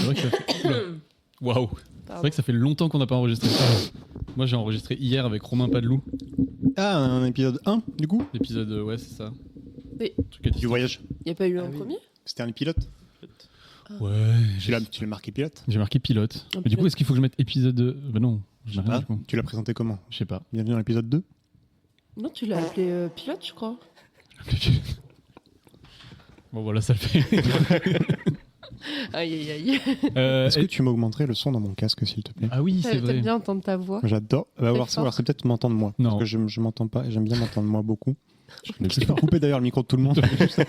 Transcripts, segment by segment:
C'est vrai que ça fait... Oula. Waouh. C'est vrai que ça fait longtemps qu'on n'a pas enregistré ça. Moi, j'ai enregistré hier avec Romain Padelou. Ah, un épisode 1, du coup. L'épisode, ouais, c'est ça. Mais- Truc à Du voyage. Il n'y a pas eu un premier? C'était un pilote. Ouais, Tu l'as marqué pilote. j'ai marqué pilote. Un Mais du coup, pilote. est-ce qu'il faut que je mette épisode... Bah non, j'ai rien Ah, du coup. tu l'as présenté comment? Je sais pas. Bienvenue dans l'épisode 2. Non, tu l'as appelé pilote, je crois. Bon, voilà, ça le fait. Aïe, aïe, aïe. Est-ce que tu m'augmenterais le son dans mon casque, s'il te plaît? Ah oui, c'est vrai. T'aimes bien entendre ta voix. J'adore. Alors fort. c'est peut-être m'entendre moi. Non. Parce que je m'entends pas et j'aime bien m'entendre moi beaucoup. Je peux couper d'ailleurs le micro de tout le monde.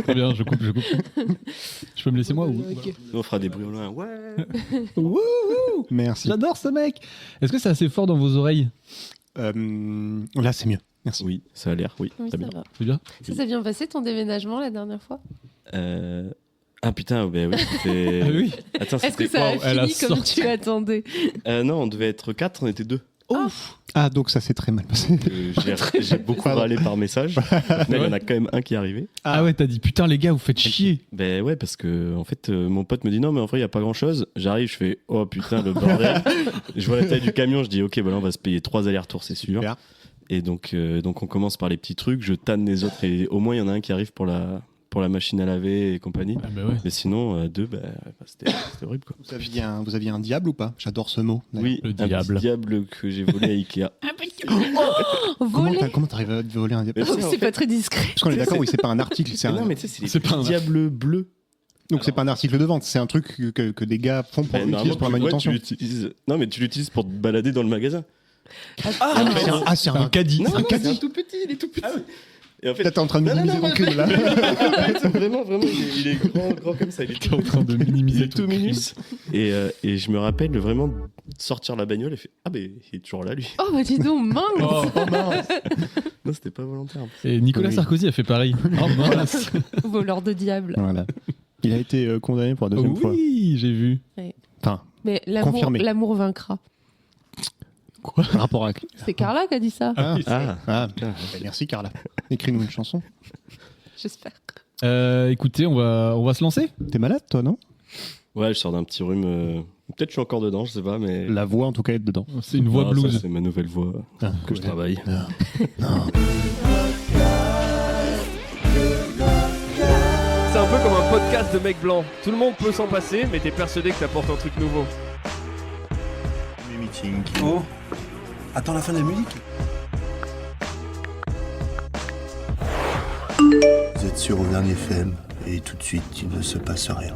Très bien, je coupe. Je peux me laisser moi ou... Ok. Nous, on fera des bruits au loin. Ouais. Wouhou. Merci. J'adore ce mec. Est-ce que c'est assez fort dans vos oreilles? Là, c'est mieux. Merci. Oui, ça a l'air. Oui, Oui, très ça bien. va. C'est bien. Ça s'est bien passé ton déménagement la dernière fois? Ah putain, bah oui. C'était... Ah oui. Attends, Est-ce que c'était... ça a Wow, elle a fini comme sorti. tu l'attendais? Non, on devait être 4, on était 2. Ah, donc ça s'est très mal passé. J'ai beaucoup râlé par message. Au final, il y en a quand même un qui est arrivé. Ah ouais, t'as dit putain les gars, vous faites chier. Ben ouais, parce que en fait, mon pote me dit non, mais en vrai, il n'y a pas grand chose. J'arrive, je fais oh putain, le bordel. Je vois la taille du camion, je dis ok, bah là, on va se payer 3 allers-retours, c'est sûr. Super. Et donc, on commence par les petits trucs, je tanne les autres, et au moins, il y en a un qui arrive pour la machine à laver et compagnie. Ah bah ouais. Mais sinon, 2, c'était horrible quoi. Vous aviez un diable ou pas? J'adore ce mot. Oui, Le un diable. petit diable que j'ai volé à Ikea. Volé? Comment t'arrives à voler un diable? Mais Oh, tu sais, en c'est fait- pas très discret. Parce qu'on est d'accord, oui, c'est pas un article. Mais non, mais tu sais, c'est les C'est pas petits un- diables bleus. Donc c'est pas un article de vente, c'est un truc que des gars font pour, Ben, utiliser pour la normalement, manutention. tu l'utilises. Non, mais tu l'utilises pour te balader dans le magasin. C'est un caddie. Non, un non, c'est caddie. un tout petit, il est tout petit. Et en fait, Là, t'es en train de Non, non, minimiser non, mon crime, là. vraiment, il est grand comme ça. Il est en train de minimiser tout minus. Et je me rappelle vraiment sortir la bagnole et fait ah ben il est toujours là lui. Oh bah dis donc, mince. Oh, Non, c'était pas volontaire. et Nicolas Oui. Sarkozy a fait pareil. Oh mince. Voleur de diable. Voilà. Il a été condamné pour la deuxième fois. Oui, j'ai vu. Enfin, Mais Confirmé. l'amour vaincra. Quoi? par rapport à... C'est Carla qui a dit ça, Ah, Ah, ah, merci Carla. Écris-nous une chanson. j'espère. Écoutez, on va se lancer. T'es malade, toi, non? ouais, je sors d'un petit rhume. Peut-être je suis encore dedans, je sais pas, mais. La voix, en tout cas, est dedans. C'est une voix Ah, ça, blues. c'est ma nouvelle voix que je travaille. C'est un peu comme un podcast de mecs blancs. Tout le monde peut s'en passer, mais t'es persuadé que t'apportes un truc nouveau. Oh, attends la fin de la musique. Vous êtes sur Auvergne FM et tout de suite il ne se passe rien.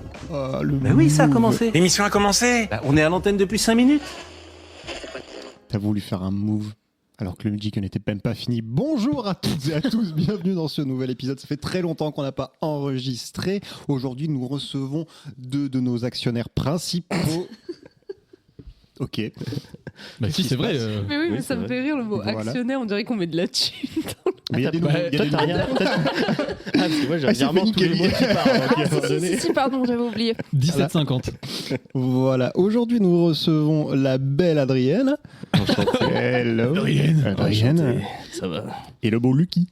Mais oui, ça a commencé. L'émission a commencé. Bah, on est à l'antenne depuis 5 minutes. T'as voulu faire un move alors que le musique n'était même pas fini. Bonjour à toutes et à tous, bienvenue dans ce nouvel épisode. Ça fait très longtemps qu'on n'a pas enregistré. Aujourd'hui, nous recevons 2 de nos actionnaires principaux. Ok. Bah si, c'est vrai. Mais oui, mais Oui, ça c'est me vrai. fait rire le mot Voilà. actionnaire, on dirait qu'on met de la thune. Mais il y a des nouveaux. il y a Toi, des t'as nouveaux- rien. Ah, parce que moi, j'ai Ah, c'est virement fini, tous les Kelly. mots qui partent. Donc, à un moment donné- Si, pardon, j'avais oublié. 17,50. Voilà. Aujourd'hui, nous recevons la belle Adrienne. Enchanté. Hello. Adrienne. Adrienne. Ça va. Et le beau Lucky.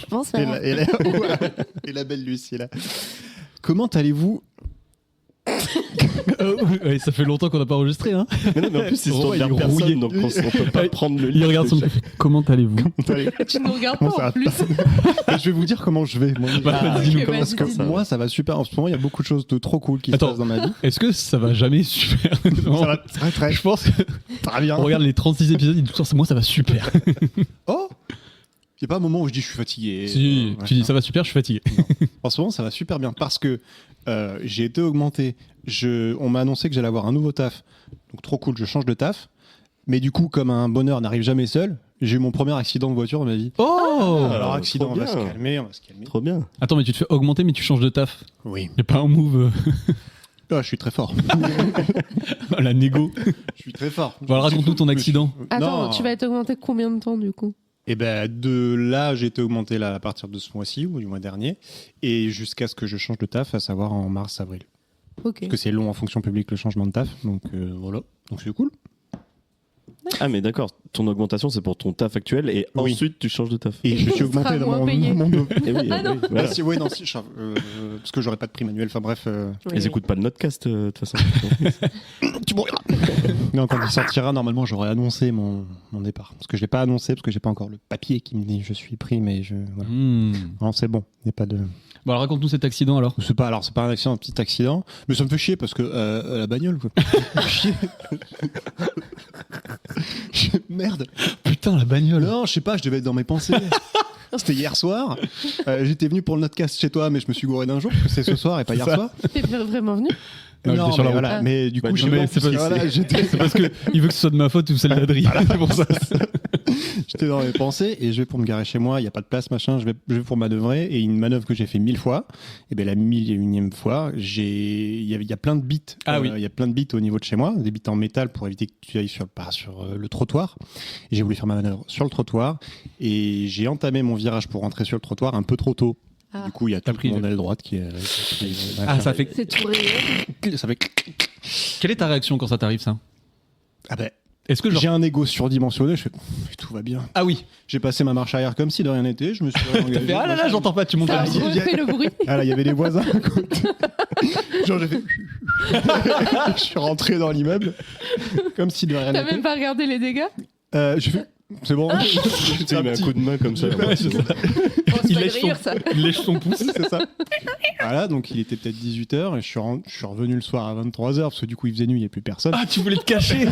Bonsoir. Et la belle Lucie, là. Comment allez-vous? Ouais, ça fait longtemps qu'on n'a pas enregistré. Hein. Mais non, mais en plus, ils Romain, sont il est bien rouillé. personne, donc on peut pas prendre le Il livre. regarde son. Comment allez-vous? Tu ne regardes Comment pas ça en plus. Je vais vous dire comment je vais. Moi, Bah, ok, dis-nous. vas-y, parce que dis-nous. moi, ça va super. En ce moment, il y a beaucoup de choses de trop cool qui Attends. se passent dans ma vie. Est-ce que ça va jamais super? Non. Ça va très très Je pense que très bien. on regarde les 36 épisodes, il dit tout ça, moi ça va super. Oh, il n'y a pas un moment où je dis je suis fatigué. Si, Ouais, tu dis non. ça va super, je suis fatigué. En ce moment, ça va super bien parce que j'ai été augmenté. On m'a annoncé que j'allais avoir un nouveau taf. Donc trop cool, je change de taf. Mais du coup, comme un bonheur n'arrive jamais seul, j'ai eu mon premier accident de voiture de ma vie. Oh Alors accident, trop on va se bien. calmer, on va se calmer. Trop bien. Attends, mais tu te fais augmenter, mais tu changes de taf. Oui. Y a pas un move. Ah, je suis très fort. La négo. Je suis très fort. Voilà, raconte-nous ton accident. Attends, Non. tu vas être augmenté combien de temps du coup? Et ben de là, j'ai été augmenté là à partir de ce mois-ci ou du mois dernier, et jusqu'à ce que je change de taf, à savoir en mars-avril. Ok. Parce que c'est long en fonction publique le changement de taf, donc voilà. Donc c'est cool. Ah, mais d'accord. ton augmentation, c'est pour ton taf actuel et Oui. ensuite tu changes de taf. Et je me suis augmenté dans moins mon payé. Eh oui, Ah non. voilà. Ah, oui, non, parce que j'aurais pas de prime annuelle. Enfin bref, Oui. Ils écoutent pas le Notcast de toute façon. tu mouriras. Non, quand il sortira, normalement, j'aurais annoncé mon départ. Parce que je l'ai pas annoncé, parce que j'ai pas encore le papier qui me dit je suis pris, mais voilà. Non, c'est bon. Il n'y a pas de. Bon, alors raconte-nous cet accident alors. C'est pas un accident, un petit accident, mais ça me fait chier parce que la bagnole, quoi. Chier. Merde. Putain, la bagnole. Non, je sais pas, je devais être dans mes pensées. C'était hier soir. J'étais venu pour le Notcast chez toi, mais je me suis gouré d'un jour. Parce que c'est ce soir et pas hier soir. T'es vraiment venu? Non, j'étais sur la mais, route. voilà, mais du coup, Bah, je sais mais pas, c'est parce pas- que, voilà, j'étais C'est parce que il veut que ce soit de ma faute ou celle d'Adrien. C'est pour ça. j'étais dans mes pensées et je vais pour me garer chez moi. Il y a pas de place, machin. Je vais pour manœuvrer et une manœuvre que j'ai fait 1000 fois. Et ben la 1001e fois, il y a plein de bits. Ah oui. Il y a plein de bits au niveau de chez moi, des bits en métal pour éviter que tu ailles sur le trottoir. Et j'ai voulu faire ma manœuvre sur le trottoir et j'ai entamé mon virage pour rentrer sur le trottoir un peu trop tôt. Ah. Du coup, il y a T'as tout pris mon le- aile droite qui est. Ah, ça fait. C'est tout rayé. Ça fait. Quelle est ta réaction quand ça t'arrive ça? Ah ben, Est-ce que genre. j'ai un ego surdimensionné. Je fais tout va bien. Ah oui. J'ai passé ma marche arrière comme si de rien n'était. Je me suis engagé. Ah là là, j'entends pas. Tu montes Ça la a musique. refait le bruit. Ah là, il y avait des voisins à côté. Genre, j'ai fait. Je suis rentré dans l'immeuble comme si de rien T'as n'était. même pas regardé les dégâts? J'ai fait. C'est bon. Il met un coup de main comme ça. Ouais, c'est ça. Bon, c'est Il pas une lèche rayure, ça. Il lèche son pouce. C'est ça. Voilà, donc il était peut-être 18h et je suis revenu le soir à 23h parce que du coup il faisait nuit, il n'y avait plus personne. Ah, tu voulais te cacher.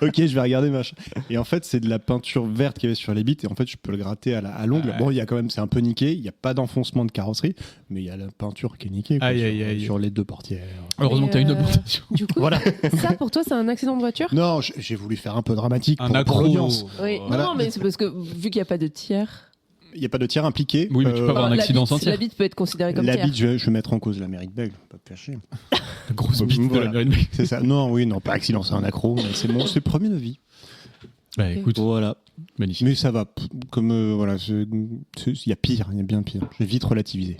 Ok, je vais regarder machin. Et en fait, c'est de la peinture verte qu'il y avait sur les bits et en fait, je peux le gratter à l'ongle. Ouais. Bon, il y a quand même, c'est un peu niqué, il n'y a pas d'enfoncement de carrosserie, mais il y a la peinture qui est niquée quoi, Aïe, sur, aïe, aïe. sur les deux portières. Heureusement que t'as une Et, augmentation. Du coup, Voilà. ça pour toi, c'est un accident de voiture? Non, j'ai voulu faire un peu dramatique Un pour accro. l'audience. Oui. Voilà. Non, mais c'est parce que vu qu'il n'y a pas de tiers, Il n'y a pas de tiers impliqué. Oui, mais tu peux avoir un la accident bite- sans tir. La bite peut être considérée comme La tiers. bite, je vais mettre en cause l'Amérique belge, pas te cacher. La grosse bite de Voilà. la mairie de Mec. C'est ça. Non, oui, non, pas accident, c'est un accro, mais c'est le premier de vie. Bah écoute, Voilà. magnifique. Mais ça va. Comme voilà, il y a pire, il y a bien pire. Je vais vite relativiser.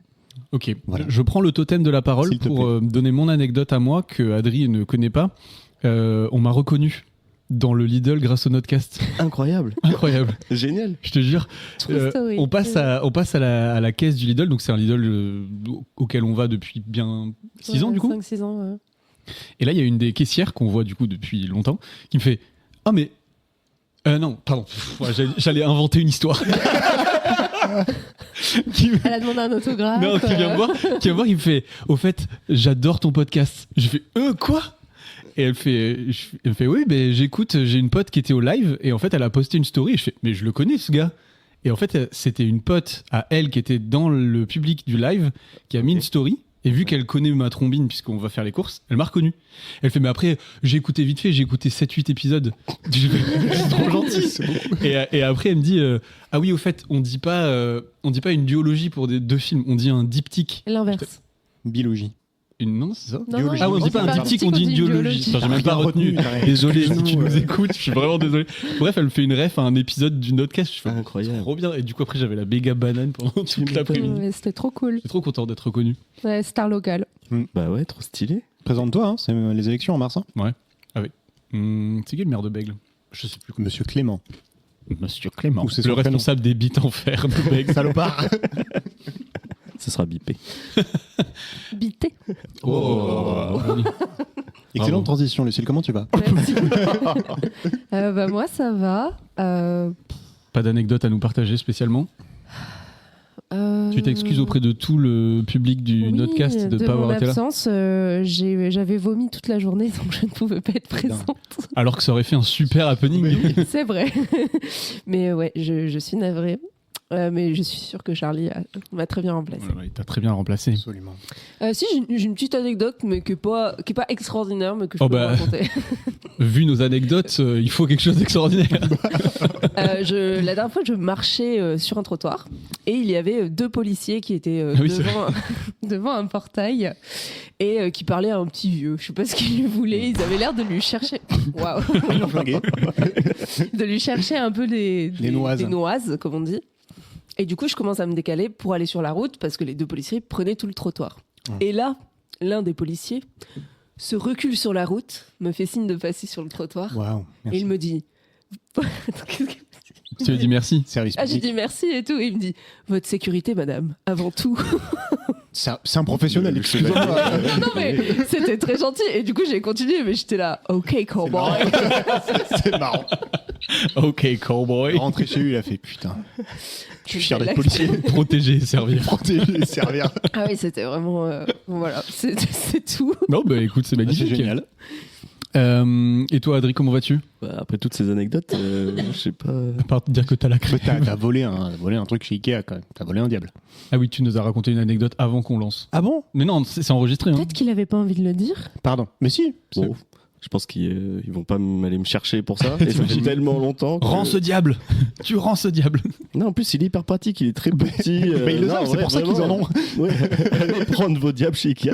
Ok, Voilà. je prends le totem de la parole S'il te pour plaît. donner mon anecdote à moi que Adrien ne connaît pas. On m'a reconnu dans le Lidl grâce au Notcast. Incroyable. Incroyable, Génial. je te jure. True story. On passe à la caisse du Lidl, donc c'est un Lidl auquel on va depuis bien 6 ans du coup. 5-6 ans, ouais. Et là, il y a une des caissières qu'on voit du coup depuis longtemps qui me fait « Ah mais... non, pardon, ouais, j'allais inventer une histoire. » Qui me- Elle a demandé un autographe. Non, qui vient me voir, il me fait « Au fait, j'adore ton podcast. » Je fais « Quoi ?» Et elle me fait oui, ben j'écoute, j'ai une pote qui était au live et en fait elle a posté une story et je fais mais je le connais ce gars. Et en fait c'était une pote à elle qui était dans le public du live qui a mis une story et vu qu'elle connaît ma trombine puisqu'on va faire les courses, elle m'a reconnu. Elle fait mais après j'ai écouté vite fait, j'ai écouté 7-8 épisodes. J'ai fait, c'est trop gentil. Et après elle me dit ah oui au fait on dit pas une duologie pour deux films, on dit un diptyque. L'inverse. Biologie. Non, c'est ça. Non, non, Ah, on dit pas un diptyque, on dit une duologie. Enfin, j'ai même pas retenu. Désolé si tu nous écoutes, je suis vraiment désolé. Bref, elle me fait une ref à un épisode du Notcast. Je fais Incroyable. trop bien. Et du coup, après, j'avais la béga banane pendant toute l'après-midi. Ouais, c'était trop cool. Je suis trop content d'être reconnu. Ouais, star local. Bah ouais, trop stylé. Présente-toi, hein, c'est les élections en mars. Hein. C'est qui le maire de Bègle? Je sais plus. Monsieur Clément. Monsieur Clément. Ou c'est Le son prénom. responsable des bites en fer de Bègle. Salopard. Ça sera bipé. Bité. Oh. Excellente Bravo. transition, Lucille. Comment tu vas? Merci. Bah, moi, ça va. Pas d'anecdote à nous partager spécialement. Tu t'excuses auprès de tout le public du Oui, Notcast de ne pas avoir été là. absence, j'avais vomi toute la journée, donc je ne pouvais pas être présente. Alors que ça aurait fait un super happening. C'est vrai. Mais ouais, je suis navrée. Mais je suis sûre que Charlie m'a très bien remplacé. Ouais, t'as très bien remplacé. Absolument. Si, j'ai une petite anecdote, mais qui est pas extraordinaire, mais que je Oh peux bah. vous raconter. Vu nos anecdotes, il faut quelque chose d'extraordinaire. La dernière fois, je marchais sur un trottoir et il y avait deux policiers qui étaient Ah oui, c'est devant un portail et qui parlaient à un petit vieux. Je sais pas ce qu'ils lui voulaient. Ils avaient l'air de lui chercher. Waouh. Ils l'ont flingué. De lui chercher un peu des noises. des noises, comme on dit. Et du coup, je commence à me décaler pour aller sur la route parce que les deux policiers prenaient tout le trottoir. Et là, l'un des policiers se recule sur la route, me fait signe de passer sur le trottoir Waouh. et il me dit Qu'est-ce que- Tu lui as dit merci. Service Ah, j'ai public. dit merci et tout. Et il me dit votre sécurité, madame, avant tout. C'est un professionnel, excusez-moi. Non, mais c'était très gentil. Et du coup, j'ai continué, mais j'étais là, ok, cowboy. C'est marrant. Ok, cowboy. Rentré chez lui, il a fait putain. Je suis fier d'être Relax. policier. Protéger et servir. Protéger et servir. Ah oui, c'était vraiment. Voilà, c'est tout. Non, bah écoute, c'est magnifique. C'est génial. Et toi, Adri, comment vas-tu? Bah, après toutes ces anecdotes, je sais pas. À part te dire que t'as la crème. T'as volé un truc chez Ikea quand même. T'as volé un diable. Ah oui, tu nous as raconté une anecdote avant qu'on lance. Ah bon? Mais non, c'est enregistré. Hein. Peut-être qu'il avait pas envie de le dire. Pardon. Mais si. Bon, je pense qu'ils vont pas aller me chercher pour ça. Et ça fait tellement longtemps. que- Rends ce diable. Tu rends ce diable. Non, en plus, il est hyper pratique, il est très petit. Mais ils le non, savent, c'est ouais, pour ça qu'ils en vraiment. ont. Ouais. Allez prendre vos diables chez Ikea.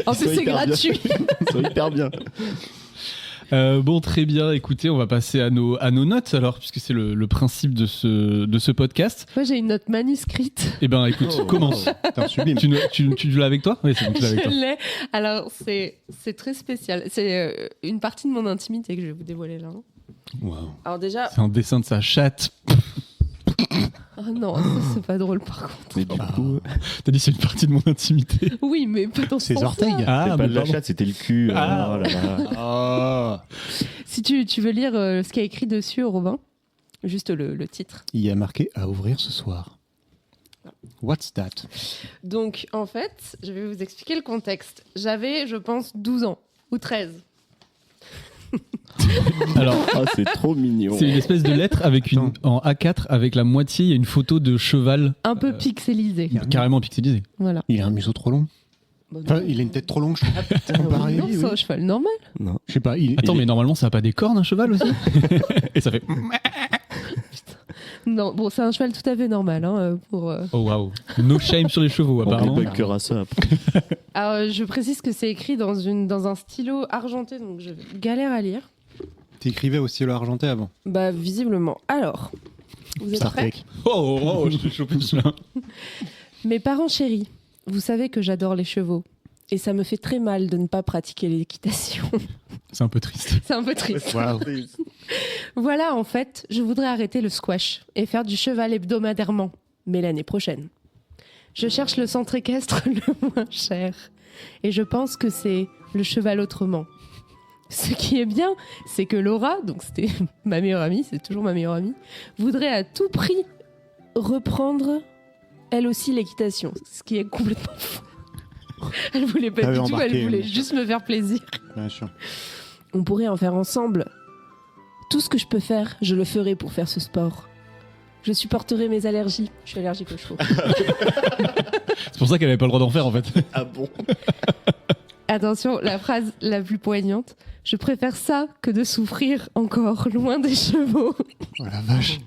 En plus, c'est gratuit. C'est hyper bien. Bon, très bien. Écoutez, on va passer à nos notes alors, puisque c'est le principe de ce podcast. Moi, j'ai une note manuscrite. Eh ben, écoute, Oh. commence. Putain, sublime. Tu l'as avec toi? Oui, c'est bon, tu l'as avec Je toi. l'ai. Alors, c'est très spécial. C'est une partie de mon intimité que je vais vous dévoiler là. Wow. Alors, déjà. C'est un dessin de sa chatte. Oh non, ça, c'est pas drôle par contre. Mais du coup, T'as dit c'est une partie de mon intimité. Oui, mais pas dans ce Ses sens-là. orteils. c'était pas mais de la pardon. chatte, c'était le cul. Ah. Oh là là. Ah. Si tu veux lire ce qu'il y a écrit dessus, Robin, juste le titre. Il y a marqué à ouvrir ce soir. What's that? Donc, en fait, je vais vous expliquer le contexte. J'avais, je pense, 12 ans ou 13. Alors, Ah, c'est trop mignon. c'est une espèce de lettre avec une en A4 avec la moitié, il y a une photo de cheval Un peu pixelisé. carrément pixelisé. Voilà. Il a un museau trop long. Bon, Enfin, il a une tête trop longue. Pareil, non, oui, c'est oui. un cheval normal. Non. Je sais pas. Attends, mais normalement ça a pas des cornes un cheval aussi? Et ça fait Non, bon, c'est un cheval tout à fait normal. Hein, pour, oh waouh. No shame sur les chevaux On apparemment. débunkera ça après. Alors, je précise que c'est écrit dans un stylo argenté, donc je galère à lire. T'écrivais au stylo argenté avant. Bah, visiblement. Alors, vous êtes Star prêts? Trek. Oh, je suis chopé celui-là. Mes parents chéris, vous savez que j'adore les chevaux. Et ça me fait très mal de ne pas pratiquer l'équitation. C'est un peu triste. C'est un peu triste. Wow. Voilà, en fait, je voudrais arrêter le squash et faire du cheval hebdomadairement, mais l'année prochaine. Je cherche le centre équestre le moins cher. Et je pense que c'est le cheval autrement. Ce qui est bien, c'est que Laura, donc c'était ma meilleure amie, c'est toujours ma meilleure amie, voudrait à tout prix reprendre elle aussi l'équitation, ce qui est complètement fou. Elle voulait pas T'avais du tout, embarqué, elle voulait bien sûr. juste me faire plaisir. Bien sûr. On pourrait en faire ensemble. Tout ce que je peux faire, je le ferai pour faire ce sport. Je supporterai mes allergies. Je suis allergique aux chevaux. C'est pour ça qu'elle avait pas le droit d'en faire en fait. Ah bon? Attention, la phrase la plus poignante. Je préfère ça que de souffrir encore loin des chevaux. Oh la vache.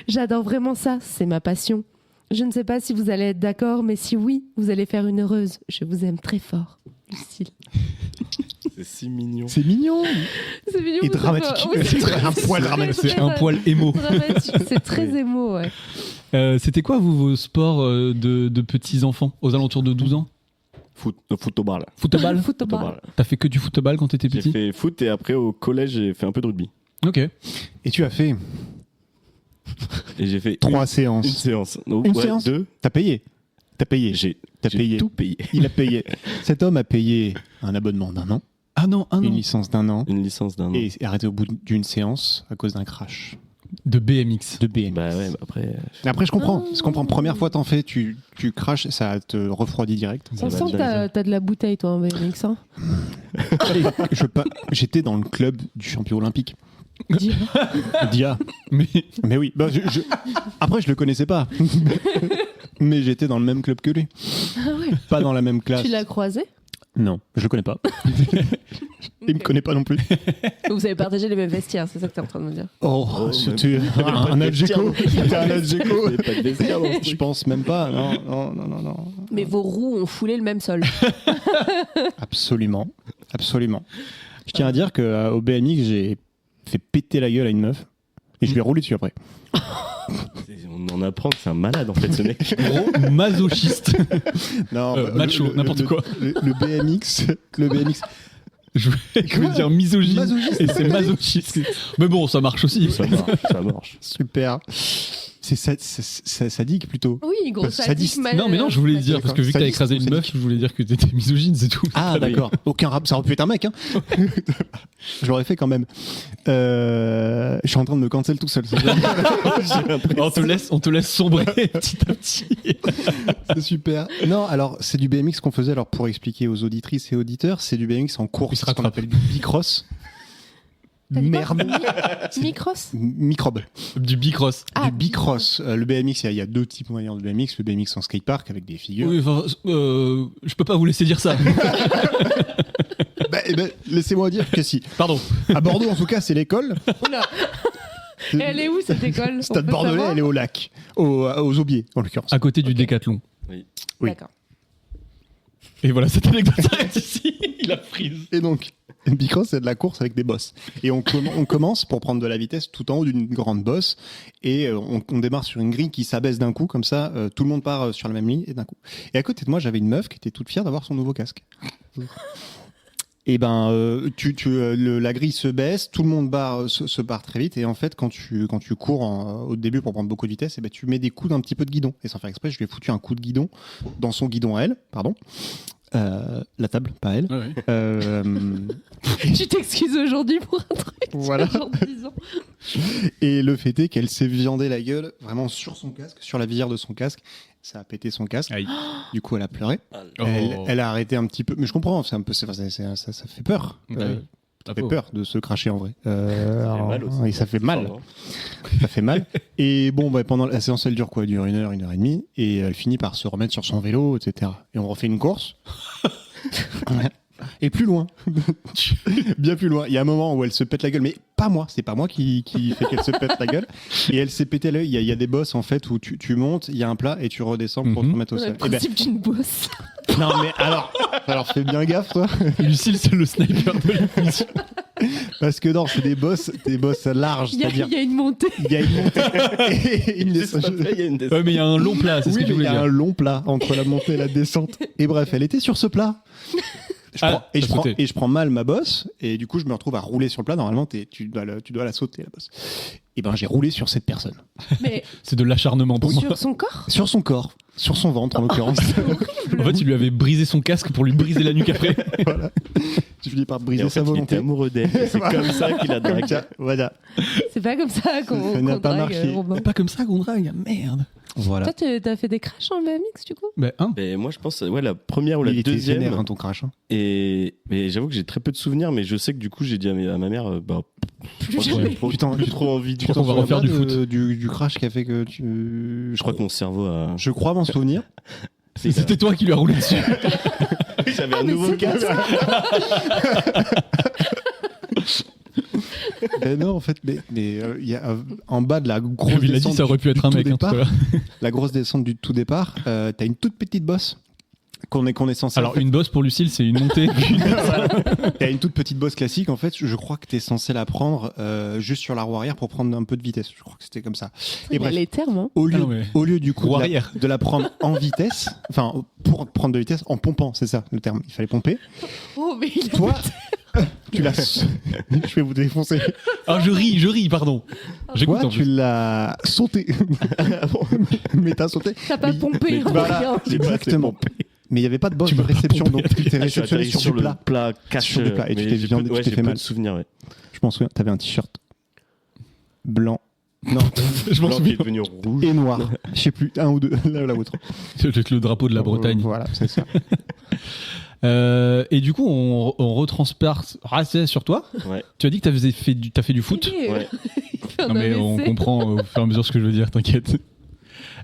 J'adore vraiment ça, c'est ma passion. Je ne sais pas si vous allez être d'accord, mais si oui, vous allez faire une heureuse. Je vous aime très fort. Lucille. C'est si mignon. C'est mignon. C'est mignon. Et vous dramatique. savez pas. Oui, C'est un très, poil très, dramatique. très C'est un poil émo. dramatique. C'est très émo, ouais. C'était quoi vos sports de petits enfants aux alentours de 12 ans? Football. Football? Football. T'as fait que du football quand t'étais J'ai petit? fait foot et après au collège j'ai fait un peu de rugby. Ok. Et tu as fait Et j'ai fait 3 une séances. séance. Non, Une ouais, séance 2. T'as payé. T'as payé. J'ai payé. tout payé. Il a payé. Cet homme a payé un abonnement d'1 an, Ah non, un une an. licence d'1 an, Une licence d'un an. et est arrêté au bout d'une séance à cause d'un crash De BMX. de BM. Bah ouais, bah après. Après, je comprends. Première fois, t'en fais, tu craches, ça te refroidit direct. On va sent que bien. t'as de la bouteille, toi, en BMX. Hein. J'étais dans le club du champion olympique. Dis- Dia. Mais Mais oui. Bah, après, je le connaissais pas. Mais j'étais dans le même club que lui. Ah ouais. Pas dans la même classe. Tu l'as croisé? Non, je le connais pas. Il me connaît pas non plus. Vous avez partagé les mêmes vestiaires, c'est ça que t'es en train de me dire. Oh, c'était un Algeco. C'était un Algeco. J'avais pas de vestiaire dans ce Je truc. pense même pas. Non. Mais vos roues ont foulé le même sol. Absolument. Je tiens à dire qu'au BMX, j'ai fait péter la gueule à une meuf. Et je lui ai roulé dessus après. On en apprend que c'est un malade en fait ce mec. gros masochiste. Non, Macho, n'importe quoi. Le BMX, Je voulais dire misogyne. Masochiste. Et c'est masochiste. Mais bon, ça marche aussi. Ça marche. Super. C'est sadique plutôt. Oui, gros, Ça ça dit- dit mal. Non, mais non, je voulais dire, parce que vu que t'as écrasé une meuf, je voulais dire que t'étais misogyne, c'est tout. Ah d'accord. Aucun rap, ça aurait pu être un mec. Hein. Je l'aurais fait quand même. Je suis en train de me cancel tout seul. On te laisse sombrer petit à petit. C'est super. Non, alors c'est du BMX qu'on faisait. Alors pour expliquer aux auditrices et auditeurs, c'est du BMX en course, Il se ce qu'on rattrape. appelle du bicross. T'as dit quoi Merde. Micross Microbe. Du bicross. Ah, Du bicross. Le BMX, il y a deux types moyens de BMX. Le BMX en skatepark avec des figures. Oui, enfin, je peux pas vous laisser dire ça. Laissez-moi dire que si. Pardon. À Bordeaux, en tout cas, c'est l'école. Oula. Et elle est où cette école Stade On peut Bordelais, savoir elle est au lac, aux Aubiers, en l'occurrence. À côté du Ok. Décathlon. oui. D'accord. Et voilà, cette anecdote s'arrête ici. Il a prise. Et donc, bicross, c'est de la course avec des bosses. Et on commence pour prendre de la vitesse tout en haut d'une grande bosse. Et on démarre sur une grille qui s'abaisse d'un coup, comme ça, tout le monde part sur la même ligne et d'un coup. Et à côté de moi, j'avais une meuf qui était toute fière d'avoir son nouveau casque. Et ben, la grille se baisse, tout le monde se part très vite. Et en fait, quand tu cours au début pour prendre beaucoup de vitesse, et ben, tu mets des coups d'un petit peu de guidon. Et sans faire exprès, je lui ai foutu un coup de guidon dans son guidon à elle, pardon. La table, pas elle. Tu t'excuses aujourd'hui pour un truc. Voilà. Genre 10 ans. Et le fait est qu'elle s'est viandée la gueule vraiment sur son casque, sur la visière de son casque. Ça a pété son casque. Aïe. Du coup, elle a pleuré. Oh. Elle a arrêté un petit peu. Mais je comprends, c'est un peu, ça fait peur. Ça fait peur de se cracher en vrai. fait mal aussi. Et ça fait mal. Pardon. Ça fait mal. Et bon, pendant la séance, elle dure quoi? Elle dure 1 heure, 1 heure et demie. Et elle finit par se remettre sur son vélo, etc. Et on refait une course. Ouais. Et plus loin. Bien plus loin. Il y a un moment où elle se pète la gueule, mais pas moi. C'est pas moi qui fait qu'elle se pète la gueule. Et elle s'est pété l'œil. Il y a des bosses en fait où tu montes, il y a un plat et tu redescends pour te remettre au Le sol. Eh ben, principe d'une bosse. non, mais alors fais bien gaffe, toi. Lucille, c'est le sniper de l'émission. Parce que non, c'est des bosses larges. Il y C'est-à-dire, a une montée. il y a une montée et une descente. Il y a une descente. Ouais, mais il y a un long plat, c'est Oui, ce que mais tu il voulais y a dire. un long plat entre la montée et la descente. Et bref, elle était sur ce plat. Je prends mal ma bosse et du coup je me retrouve à rouler sur le plat. Normalement tu dois la sauter la bosse. Et ben j'ai roulé sur cette personne, Mais C'est de l'acharnement pour moi. sur son corps. sur son corps, sur son ventre en l'occurrence. En fait, il lui avait brisé son casque pour lui briser la nuque après. Voilà. Je finis par Et briser en sa fait, il était volonté. amoureux d'elle. C'est comme ça qu'il a dragué. Tiens, voilà. C'est pas comme ça qu'on Ça n'a pas drague, marché. Robin. C'est pas comme ça qu'on drague, merde. Voilà. Toi, t'as fait des crashs en BMX du coup? Ben, hein. Mais moi, je pense, ouais, la première ou la Il était deuxième. vénère, hein, ton crash. Hein. Mais j'avoue que j'ai très peu de souvenirs, mais je sais que du coup, j'ai dit à ma mère, Plus j'ai jamais. trop envie de Je crois qu'on va refaire du foot. Du crash qui a fait que tu. Je crois que mon cerveau a. Je crois m'en souvenir. C'était toi qui lui as roulé dessus. J'avais un Ah, mais nouveau c'est casque. Ben non, en fait, mais il y a en bas de la grosse Il a dit descente ça aurait pu du être un tout mec. Hein, départ, tout à l'heure. la grosse descente du tout départ, t'as une toute petite bosse qu'on est censé. Alors, une bosse pour Lucille, c'est une montée. T'as une toute petite bosse classique. En fait, je crois que t'es censé la prendre juste sur la roue arrière pour prendre un peu de vitesse. Je crois que c'était comme ça. Et Il a bref, les termes. Hein. au lieu, Ah non, mais- au lieu du coup Roue de la, arrière. de la prendre en vitesse, enfin pour prendre de vitesse en pompant, c'est ça le terme. Il fallait pomper. Oh, mais il a Toi, tu l'as. Je vais vous défoncer. Ah, je ris, pardon. J'écoute Toi, en tu plus. l'as sauté. Mais t'as sauté. T'as pas Mais- pompé. mais hein, voilà. rien. Exactement. Mais il n'y avait pas de bosse Tu de m'as pas réception, pompé. donc tu t'es Je suis réceptionné atterri sur sur du le plat. plat cash. Sur du plat. Et tu mais t'es j'ai viandé, peu- tu t'es j'ai fait peu mal. de souvenirs, ouais. Je m'en souviens, t'avais un t-shirt blanc. Non, Je m'en Blanc qui souviens. est devenu rouge. et noir. Je sais plus, un ou deux, l'un ou l'autre. Avec le drapeau de la Bretagne. Voilà, c'est ça. Et du coup, on retransperce sur toi. Ouais. Tu as dit que t'as fait du foot. Ouais. Il fait un Non, mais on AVC. comprend au fur et à mesure ce que je veux dire, t'inquiète.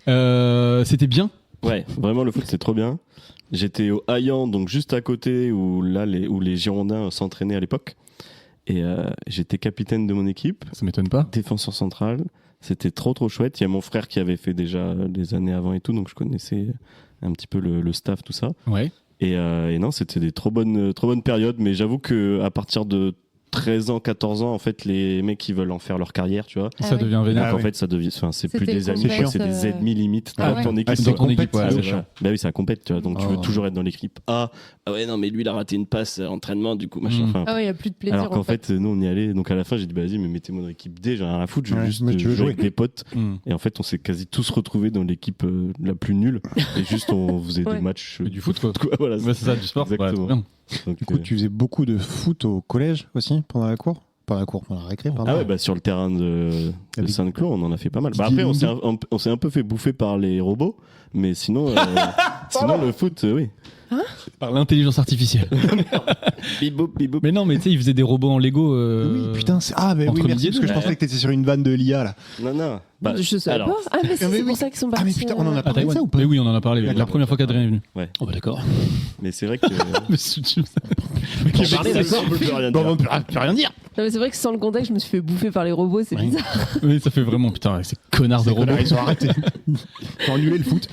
C'était bien. Ouais, vraiment le foot c'est trop bien. J'étais au Hayan, donc juste à côté où les Girondins s'entraînaient à l'époque. Et j'étais capitaine de mon équipe, Ça m'étonne pas. défenseur central. C'était trop chouette. Il y a mon frère qui avait fait déjà des années avant et tout, donc je connaissais un petit peu le staff, tout ça. Ouais. Et non, c'était des trop bonnes périodes, mais j'avoue que à partir de 13 ans, 14 ans, en fait, les mecs qui veulent en faire leur carrière, tu vois. Ça devient vénère. Donc, Ah en ouais. fait, ça devient, c'est C'était plus des le amis, compète, c'est des ennemis limite Ah dans ouais. ton équipe. Ah, Dans ton équipe, compète, ouais, c'est c'est chiant. ça. Bah oui, c'est un compète, tu vois. Donc, tu Oh. veux toujours être dans l'équipe A. Ah ouais, non, mais lui, il a raté une passe entraînement, du coup, machin. Mm. Enfin, Ah ouais, il n'y a plus de plaisir. alors qu'en fait, nous, on y allait. Donc, à la fin, j'ai dit, bah, vas-y, mais mettez-moi dans l'équipe D, j'ai rien à foutre, je veux Ouais, juste mais tu veux jouer jouer. avec des potes. Et en fait, on s'est quasi tous retrouvés dans l'équipe la plus nulle. Et juste, on faisait Ouais. des matchs. Du foot, quoi. Voilà, Ouais, c'est ça, du sport. Exactement. Ouais, bien. Donc, Du coup, tu faisais beaucoup de foot au collège aussi, pendant la cour pendant la récré, pardon. Ah ouais, bah sur le terrain de Avec- Saint-Cloud, on en a fait pas mal. Bah Didier après, Lungu. on s'est un peu fait bouffer par les robots, mais sinon, sinon le foot, oui. Par l'intelligence artificielle. Biboup, biboup. Mais non, mais tu sais, ils faisaient des robots en Lego. Oui, putain, c'est... Ah, mais entre oui, merci, midi et parce que deux. je pensais que t'étais sur une vanne de l'IA, là. Non, non. Bah, Je sais alors, pas. Ah, mais c'est mais pour oui. ça qu'ils sont Ah, partis. mais putain, on en a À parlé de Taïwan. ça ou pas? Mais oui, on en a parlé. La D'accord. première fois qu'Adrien est venu. Ouais. Oh bah d'accord. Mais c'est vrai que. Mais c'est- tu- On parlait, d'accord, on peut plus rien Bon, dire. on peut rien dire. Non, mais c'est vrai que sans le contexte, je me suis fait bouffer par les robots, c'est Oui. bizarre. Oui, ça fait vraiment putain, ces connards de robots. Connard, ils ont arrêté. Ils ont annulé le foot.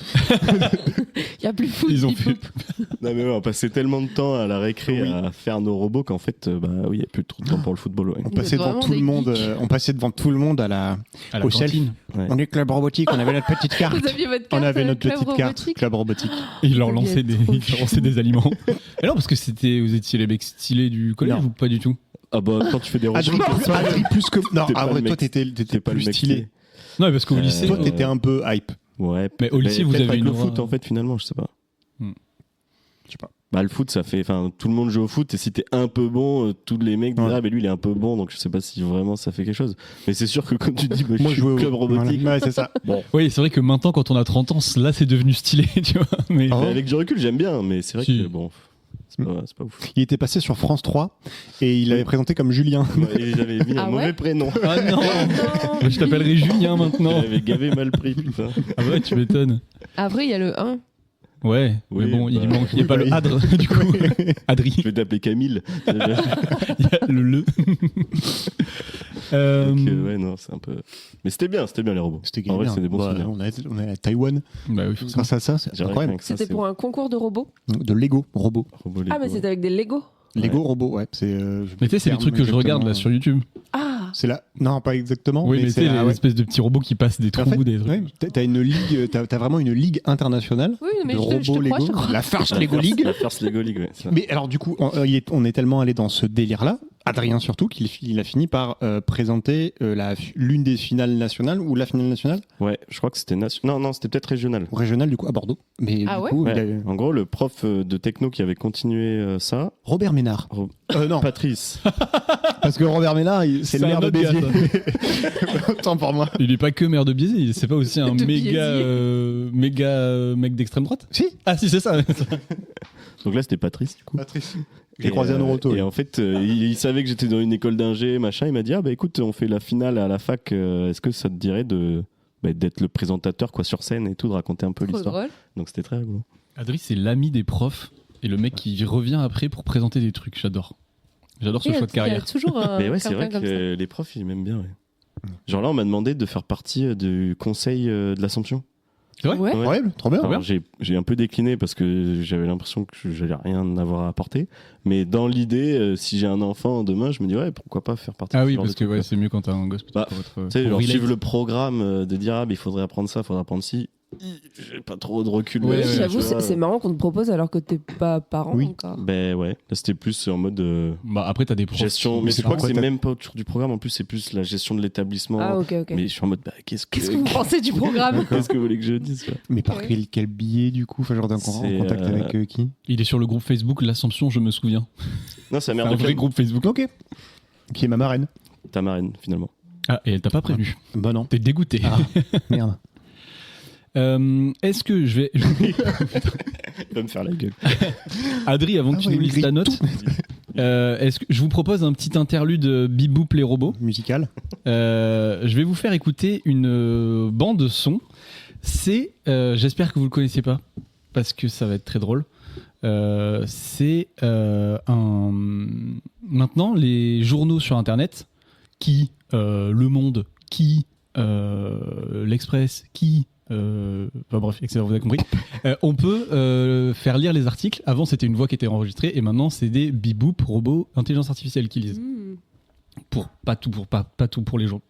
Il n'y a plus de foot. Ils ont il fait. faut- Non, mais ouais, on passait tellement de temps à la récré à faire nos robots qu'en fait, bah oui, il n'y a plus trop de temps pour le football. Ouais. On Vous passait êtes devant vraiment tout le des monde. geeks. On passait devant tout le monde à la. À la Au self. cantine. Ouais. On est club robotique. On avait notre petite carte. Vous aviez votre On carte, avait notre club petite carte robotique. club robotique. Et ils leur Vous lançaient êtes des, trop ils leur lançaient des aliments. Mais non, parce que vous étiez les mecs stylés du collège Non. ou pas du tout? Ah bah, quand tu fais des robots, Adri plus que. Non, T'es pas ah le ouais, mec- toi t'étais t'es pas plus le mec stylé. Non, mais parce qu'au lycée. Toi t'étais un peu hype. Ouais. Mais au lycée, vous peut-être avez avec une le aura- foot, en fait, finalement, je sais pas. Hmm. Je sais pas. Bah, le foot, ça fait. Enfin, tout le monde joue au foot et si t'es un peu bon, tous les mecs disent Ouais. ah, mais lui, il est un peu bon, donc je sais pas si vraiment ça fait quelque chose. Mais c'est sûr que quand tu dis, bah, Moi je je suis jouais au club robotique. Voilà. Ouais, c'est ça. Bon. Oui, c'est vrai que maintenant, quand on a 30 ans, là, c'est devenu stylé, tu vois. Mais Ah. Mais avec du recul, j'aime bien, mais c'est vrai Si. que bon, c'est pas ouf. Il était passé sur France 3 et il avait présenté comme Julien. Et j'avais mis Ah un ouais mauvais prénom. ah non, Non. je t'appellerai Julien maintenant. J'avais gavé mal pris, putain. Ah ouais, tu m'étonnes. Après, il y a le 1. Ouais, Oui, mais bon, il bah, manque, il n'y a pas oui, le bah, Adre, du coup. Adri, Je vais t'appeler Camille. il y a le. Donc, ouais, non, c'est un peu. Mais c'était bien les robots. C'était En vrai, bien. c'est des bons Bah, souvenirs. on est à Taïwan. Bah oui, forcément. Grâce à ça, c'est J'ai rien incroyable. que ça, C'était c'est pour un concours de robots. De Lego robot. robot Ah, mais Lego. c'était avec des Lego. Lego robot, ouais. C'est. Mais tu sais, c'est les trucs que je regarde là sur YouTube. Ah, C'est là. Non, pas exactement. Oui, mais tu sais, ah les ouais. espèces de petits robots qui passent des En trous, fait, des trucs. ouais, t'as une ligue, t'as vraiment une ligue internationale oui, mais de je te robots crois, Lego, je crois. la First La Lego First- League. La First Lego League, ouais. ça. Mais alors du coup, on est tellement allé dans ce délire-là, Adrien surtout, qu'il a fini par présenter l'une des finales nationales ou la finale nationale Ouais, je crois que c'était non, c'était peut-être régional. ou régionale du coup à Bordeaux. Mais Ah du ouais coup, il Ouais. a- En gros, le prof de techno qui avait continué ça, Robert Ménard. Non, Patrice. parce que Robert Ménard, c'est le C'est maire un de autre gars, Béziers. Autant pour moi. Il est pas que maire de Béziers, c'est pas aussi un De méga mec d'extrême droite? Si, Ah si, c'est ça. Donc là, c'était Patrice, du coup. Patrice. J'ai croisé un Noroto. Et en fait, il savait que j'étais dans une école d'ingé, machin. Il m'a dit ah bah écoute, on fait la finale à la fac. Est-ce que ça te dirait d'être le présentateur quoi sur scène et tout, de raconter un peu trop l'histoire. drôle. Donc c'était très rigolo. Adri, c'est l'ami des profs et le mec qui revient après pour présenter des trucs. J'adore ce Il y a- choix de Il y a carrière. toujours Mais ouais, c'est vrai quelqu'un comme ça. que les profs ils m'aiment bien. Ouais. Genre là, on m'a demandé de faire partie du conseil de l'Assomption. C'est vrai Ouais. Ouais. Incroyable, trop bien. Alors, j'ai un peu décliné parce que j'avais l'impression que j'allais rien avoir à apporter. Mais dans l'idée, si j'ai un enfant demain, je me dis ouais, pourquoi pas faire partie Ah de ce oui, genre parce de que truc, ouais, quoi. c'est mieux quand t'as un gosse. peut-être Bah, pour être, Tu sais, pour genre relate. suivre le programme de dire ah, mais il faudrait apprendre ça, il faudrait apprendre ci. J'ai pas trop de recul. Ouais, Oui, là-dessus, j'avoue, tu vois. c'est marrant qu'on te propose alors que t'es pas parent Oui. encore. Ben ouais, là c'était plus en mode Bah après, t'as des profs. gestion. qui- Mais c'est je crois que pourquoi c'est t'as- même pas autour du programme, en plus c'est plus la gestion de l'établissement. Ah, ok, ok. Mais je suis en mode bah, qu'est-ce Qu'est-ce que vous pensez du programme qu'est-ce que vous voulez que je dise quoi. Mais par Ouais. quel billet du coup? Enfin, genre en C'est, contact avec qui? Il est sur le groupe Facebook L'Assomption, je me souviens. Non, c'est la C'est mère un de vrai club. groupe Facebook. Ok. Qui est ma marraine? Ta marraine finalement. Ah, et elle t'a pas prévenu. Bah non. T'es dégoûté. Ah, merde. Est-ce que je vais. Il va me faire la gueule. Adri, avant que Ah tu ouais, nous il lises ta grille note, est-ce que je vous propose un petit interlude Biboup les robots. Musical. Je vais vous faire écouter une bande son. C'est, j'espère que vous le connaissez pas, parce que ça va être très drôle. C'est maintenant les journaux sur Internet, qui Le Monde, qui l'Express, qui enfin bref, excellent, vous avez compris. On peut faire lire les articles. Avant, c'était une voix qui était enregistrée, et maintenant, c'est des biboup robots intelligence artificielle qui lisent. Mmh. Pas tout pour les journaux.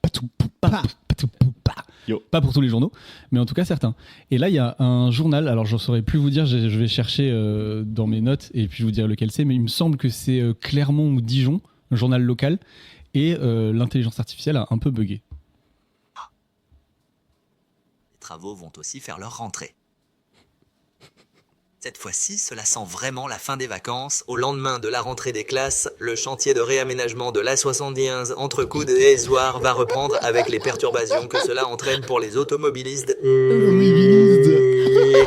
Yo. Pas pour tous les journaux, mais en tout cas certains. Et là, il y a un journal, alors je ne saurais plus vous dire, je vais chercher dans mes notes et puis je vous dirai lequel c'est, mais il me semble que c'est Clermont ou Dijon, un journal local, et l'intelligence artificielle a un peu bugué. Les travaux vont aussi faire leur rentrée. Cette fois-ci, cela sent vraiment la fin des vacances. Au lendemain de la rentrée des classes, le chantier de réaménagement de l'A71 entre Coudes et Aizoire va reprendre avec les perturbations que cela entraîne pour les automobilistes.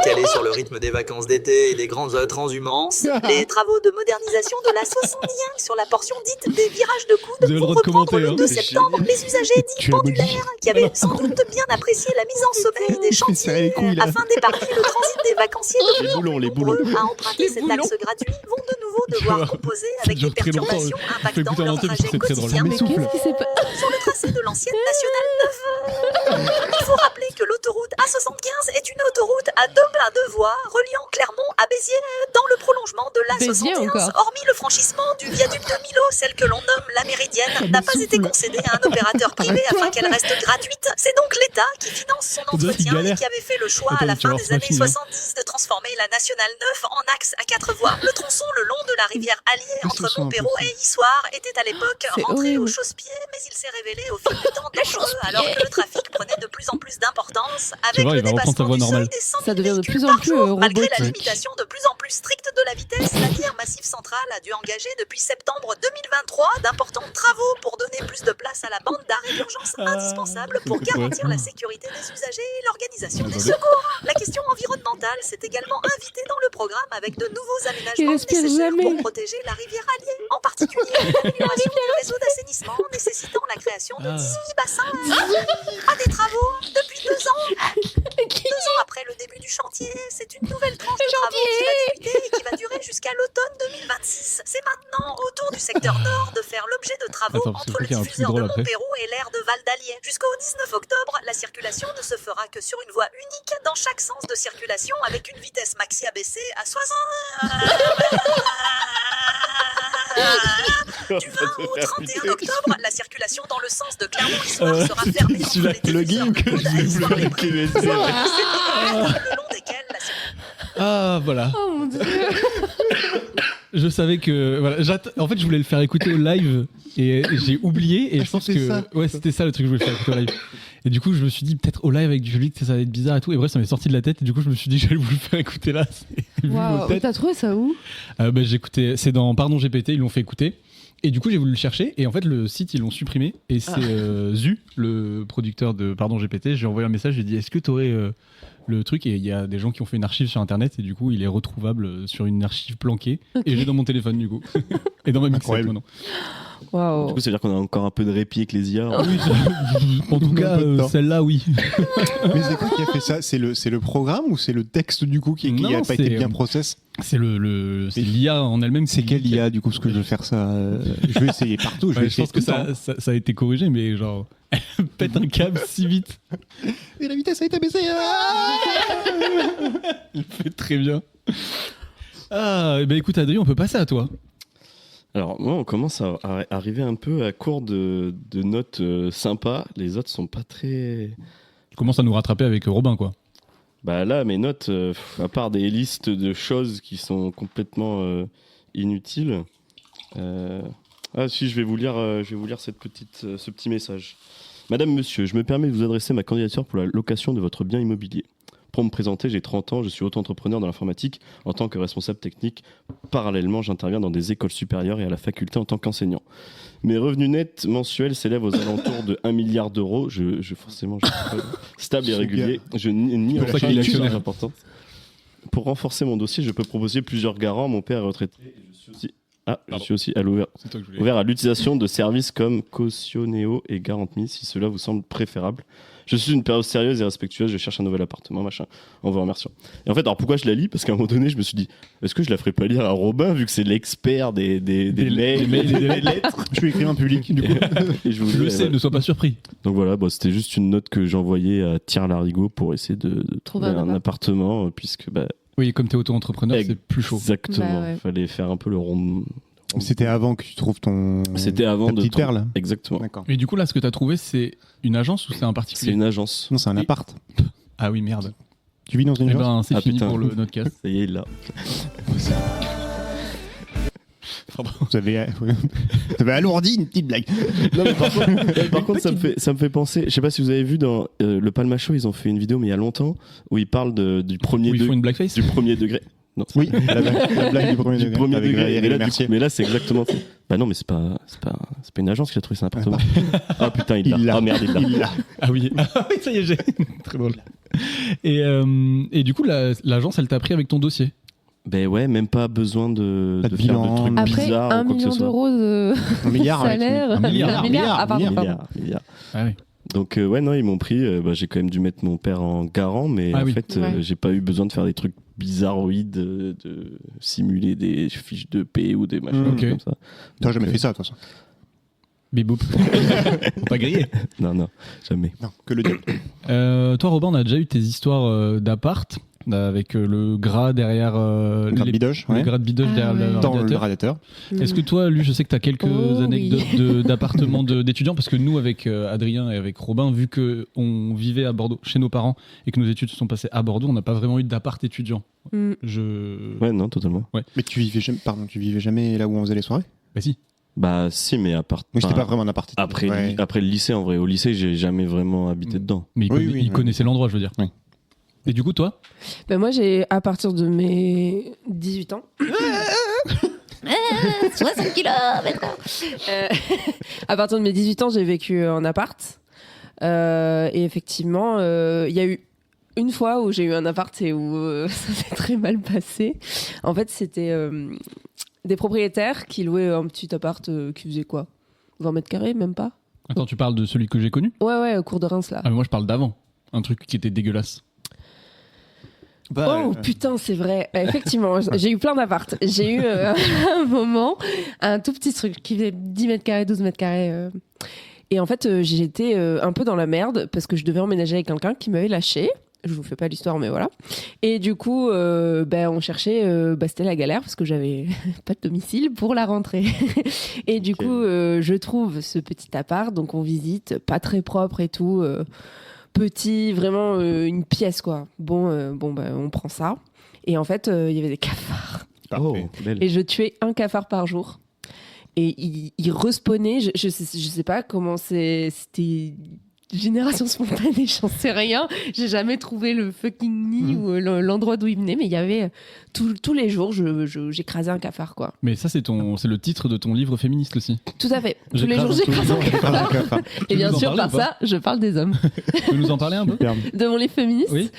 Calés sur le rythme des vacances d'été et des grandes transhumances, les travaux de modernisation de l'A71 sur la portion dite des virages de Vous avez Coudes le vont droit de reprendre commenter, le hein. 2 septembre. Les usagers dits pendulaires, qui avaient sans doute bien apprécié la mise en sommeil des serrer les chantiers couilles, là. afin d'épargner le transit des vacanciers de Les boulons, les boulons. à emprunter cet axe gratuit vont de nouveau devoir composer avec des dure très longtemps, perturbations Faut impactant écouter en leur entier parce que trajet c'est très drôle. quotidien. Mais qu'est-ce qui s'est passé? Sur le tracé de l'ancienne Nationale 9. Il faut rappeler que l'autoroute A75 est une autoroute à deux voies reliant Clermont à Béziers dans le prolongement de Béziers l'A71. encore. Hormis le franchissement du viaduc de Milo, celle que l'on nomme la Méridienne n'a pas été concédée à un opérateur privé afin qu'elle reste gratuite. C'est donc l'État qui finance son On dirait qu'il entretien et galère. qui avait fait le choix Attends, à la tu vas fin voir, des c'est pas années fini, hein. 70 de transformer la Nationale 9 en axe à 4 voies. Le tronçon le long de la rivière Allier Mais entre ce sont Montpérou et impossibles. Issoire était à l'époque C'est rentré au horrible. chausse-pied, mais il s'est révélé au fil du temps dangereux alors que le trafic prenait de plus en plus d'importance avec voir, le il va reprendre sa dépassement voix du normale. seuil des 100 000 Ça devient de véhicules plus en par plus jour. Malgré la robotique. limitation de plus en plus stricte de la vitesse, la ligne Massif Central a dû engager depuis septembre 2023 d'importants travaux pour donner plus de place à la bande d'arrêt d'urgence indispensable pour garantir la sécurité des usagers et l'organisation des secours. La question environnementale s'est également invitée dans le programme avec de nouveaux Il aménagements respire nécessaires jamais. pour protéger la rivière Allier, en particulier l'amélioration du réseau d'assainissement nécessitant la création de 18 bassins. Pas des travaux depuis 2 ans. 2 ans après le début du chantier, c'est une nouvelle tranche de travaux qui va débuter et qui va durer jusqu'à l'automne 2026. C'est maintenant au tour du secteur nord de faire l'objet de travaux Attends, parce que je entre crois le qu'il y a un truc diffuseur de drôle après. Montpérou et l'aire de Val d'Allier. Jusqu'au 19 octobre, la circulation ne se fera que sur une voie unique dans chaque sens de circulation avec une vitesse maxi abaissée à 60. Du 20 au 31 octobre, la circulation dans le sens de Clermont-Issoire sera fermée entre celui-là, les le diffuseurs game que de je Coudes et Issoire les Clé USB, ouais. le long desquels la circulation. Ah, voilà. Oh mon dieu. Je savais que. Voilà, en fait, je voulais le faire écouter au live et j'ai oublié. Et je pense c'était que. ça. Ouais, c'était ça le truc que je voulais faire écouter au live. Et du coup, je me suis dit, peut-être au live avec du public, ça va être bizarre et tout. Et bref, ça m'est sorti de la tête. Et du coup, je me suis dit que j'allais vous le faire écouter là. Vu vos Waouh. têtes. T'as trouvé ça où? J'ai écouté. C'est dans Pardon GPT, ils l'ont fait écouter. Et du coup, j'ai voulu le chercher. Et en fait, le site, ils l'ont supprimé. Et c'est Zu, le producteur de Pardon GPT. J'ai envoyé un message. J'ai dit, est-ce que tu aurais le truc? Et il y a des gens qui ont fait une archive sur Internet. Et du coup, il est retrouvable sur une archive planquée. Ok. Et j'ai dans mon téléphone, du coup. Et dans ma mixtape Incroyable. maintenant. Du Waouh. coup, ça veut dire qu'on a encore un peu de répit avec les IA. Oui, en tout cas, Un peu de temps. celle-là, oui. Mais c'est quoi qui a fait ça? C'est le programme ou c'est le texte du coup qui Non, n'a pas été c'est- bien process? C'est c'est l'IA en elle-même. C'est quelle IA du coup? Parce que je vais faire ça. Je vais essayer partout. Je vais Ouais, je essayer pense que tout le temps. ça a été corrigé, mais genre, elle pète un câble si vite. Et la vitesse a été baissée. Il fait très bien. Ah, ben écoute, Adrien, on peut passer à toi. Alors, moi, on commence à arriver un peu à court de notes sympas. Les autres sont pas très. Tu commences à nous rattraper avec Robin, quoi. Bah là, mes notes, à part des listes de choses qui sont complètement inutiles. Ah si, je vais vous lire ce petit message. Madame, monsieur, je me permets de vous adresser ma candidature pour la location de votre bien immobilier. Pour me présenter, j'ai 30 ans, je suis auto-entrepreneur dans l'informatique en tant que responsable technique. Parallèlement, j'interviens dans des écoles supérieures et à la faculté en tant qu'enseignant. Mes revenus nets mensuels s'élèvent aux alentours de 1 milliard d'euros. Forcément, je suis stable et régulier. Je nie C'est en pour ça fait qu'il est une actionnaire. chose importante. Pour renforcer mon dossier, je peux proposer plusieurs garants. Mon père est retraité. Et je suis aussi C'est toi que je voulais. ouvert à l'utilisation de services comme Cautioneo et Garantme si cela vous semble préférable. Je suis une période sérieuse et respectueuse, je cherche un nouvel appartement, machin, en vous remerciant. Et en fait, alors pourquoi je la lis? Parce qu'à un moment donné, je me suis dit, est-ce que je la ferais pas lire à Robin, vu que c'est l'expert des mails, des lettres? Je vais écrire un public du coup. Et je vous Je le sais, ne sois pas surpris. Donc voilà, c'était juste une note que j'envoyais à Thiers-Larigot pour essayer de trouver un appartement, puisque Oui, comme t'es auto-entrepreneur, Egg. c'est plus chaud. exactement, Bah ouais. fallait faire un peu le C'était avant que tu trouves C'était avant ta de petite perle. Exactement. D'accord. Et du coup, là, ce que tu as trouvé, c'est une agence ou c'est un C'est particulier? une agence. Non, c'est un Et- appart. Ah oui, merde. Tu vis dans une Eh agence ben, c'est Ah, fini putain. pour notre cast. Ça y est, là. Pardon. Vous avez alourdi une petite blague. Non, mais par contre, ça me fait penser. Je sais pas si vous avez vu dans le Palma Show, ils ont fait une vidéo, mais il y a longtemps, où ils parlent du premier Où ils font degré. une blackface? Du premier degré. Non, Oui, la blague du premier du degré. premier avec degré. Valérie Mais là, Mercier. mais là, c'est exactement ça. Bah non, mais c'est pas une agence qui a trouvé cet appartement. Ah putain, il l'a. Ah merde, il l'a. Il l'a. Ah oui, ça y est, j'ai. Très drôle. Et du coup, l'agence, elle t'a pris avec ton dossier. Ben ouais, même pas besoin de Pas de faire de bilan. trucs Après, bizarres 1 ou quoi que ce million soit. d'euros de Un milliard. ouais, tu mets. salaire. Un milliard. Ah, pardon. Milliard. Ah oui. Donc ouais, non, ils m'ont pris. J'ai quand même dû mettre mon père en garant, mais Ah en oui. fait, Ouais. j'ai pas eu besoin de faire des trucs bizarroïdes, de simuler des fiches de paix ou des machins Ok. comme ça. T'as jamais fait ça, de toute façon. Biboup. Faut pas griller. Non, jamais. Non, que le diable. Toi, Robin, on a déjà eu tes histoires d'appart avec le gras derrière. Grade les- bidoche, Le ouais. gras de bidoche Ah derrière ouais. le Dans le radiateur. radiateur. Est-ce que toi, lui, je sais que tu as quelques Oh, anecdotes oui. d'appartements d'étudiants, parce que nous, avec Adrien et avec Robin, vu qu'on vivait à Bordeaux chez nos parents et que nos études se sont passées à Bordeaux, on n'a pas vraiment eu d'appart étudiant. Mm. Ouais, non, totalement. Mais tu vivais jamais là où on faisait les soirées? Bah si. Bah si, mais à part. Oui, c'était enfin, pas vraiment un appart. Après, Ouais. après le lycée, en vrai, au lycée, j'ai jamais vraiment habité Mm. dedans. Mais il, Oui, connaît- oui, il oui. connaissait l'endroit, je veux dire. Oui. Et du coup, toi Ben moi, à partir de mes 18 ans. 60 km. À partir de mes 18 ans, j'ai vécu en appart. Et effectivement, il y a eu une fois où j'ai eu un appart et où ça s'est très mal passé. En fait, c'était des propriétaires qui louaient un petit appart qui faisait quoi, 20 mètres carrés, même pas? Attends, tu parles de celui que j'ai connu? Ouais, au cours de Reims, là. Ah, mais moi, je parle d'avant. Un truc qui était dégueulasse. Oh putain, c'est vrai. Effectivement, j'ai eu plein d'appartes. J'ai eu à un moment un tout petit truc qui faisait 10 mètres carrés, 12 mètres carrés. Et en fait, j'étais un peu dans la merde parce que je devais emménager avec quelqu'un qui m'avait lâché. Je vous fais pas l'histoire, mais voilà. Et du coup, on cherchait, c'était la galère parce que j'avais pas de domicile pour la rentrée. Et du coup, je trouve ce petit appart, donc on visite, pas très propre et tout. Petit, vraiment une pièce quoi. On prend ça. Et en fait, il y avait des cafards. Parfait. Belle. Et je tuais un cafard par jour. Et il respawnait. Je sais pas comment c'était génération spontanée, j'en sais rien. J'ai jamais trouvé le fucking nid ou l'endroit d'où il venait, mais il y avait tous les jours, j'écrasais un cafard quoi. Mais ça, c'est le titre de ton livre féministe aussi. Tout à fait. Tous les J'écrase jours, j'écrase un cafard. Tu Et bien veux nous en sûr, parler par ou pas ça, je parle des hommes. Tu peux nous en parler un peu? De mon livre féministe. Oui.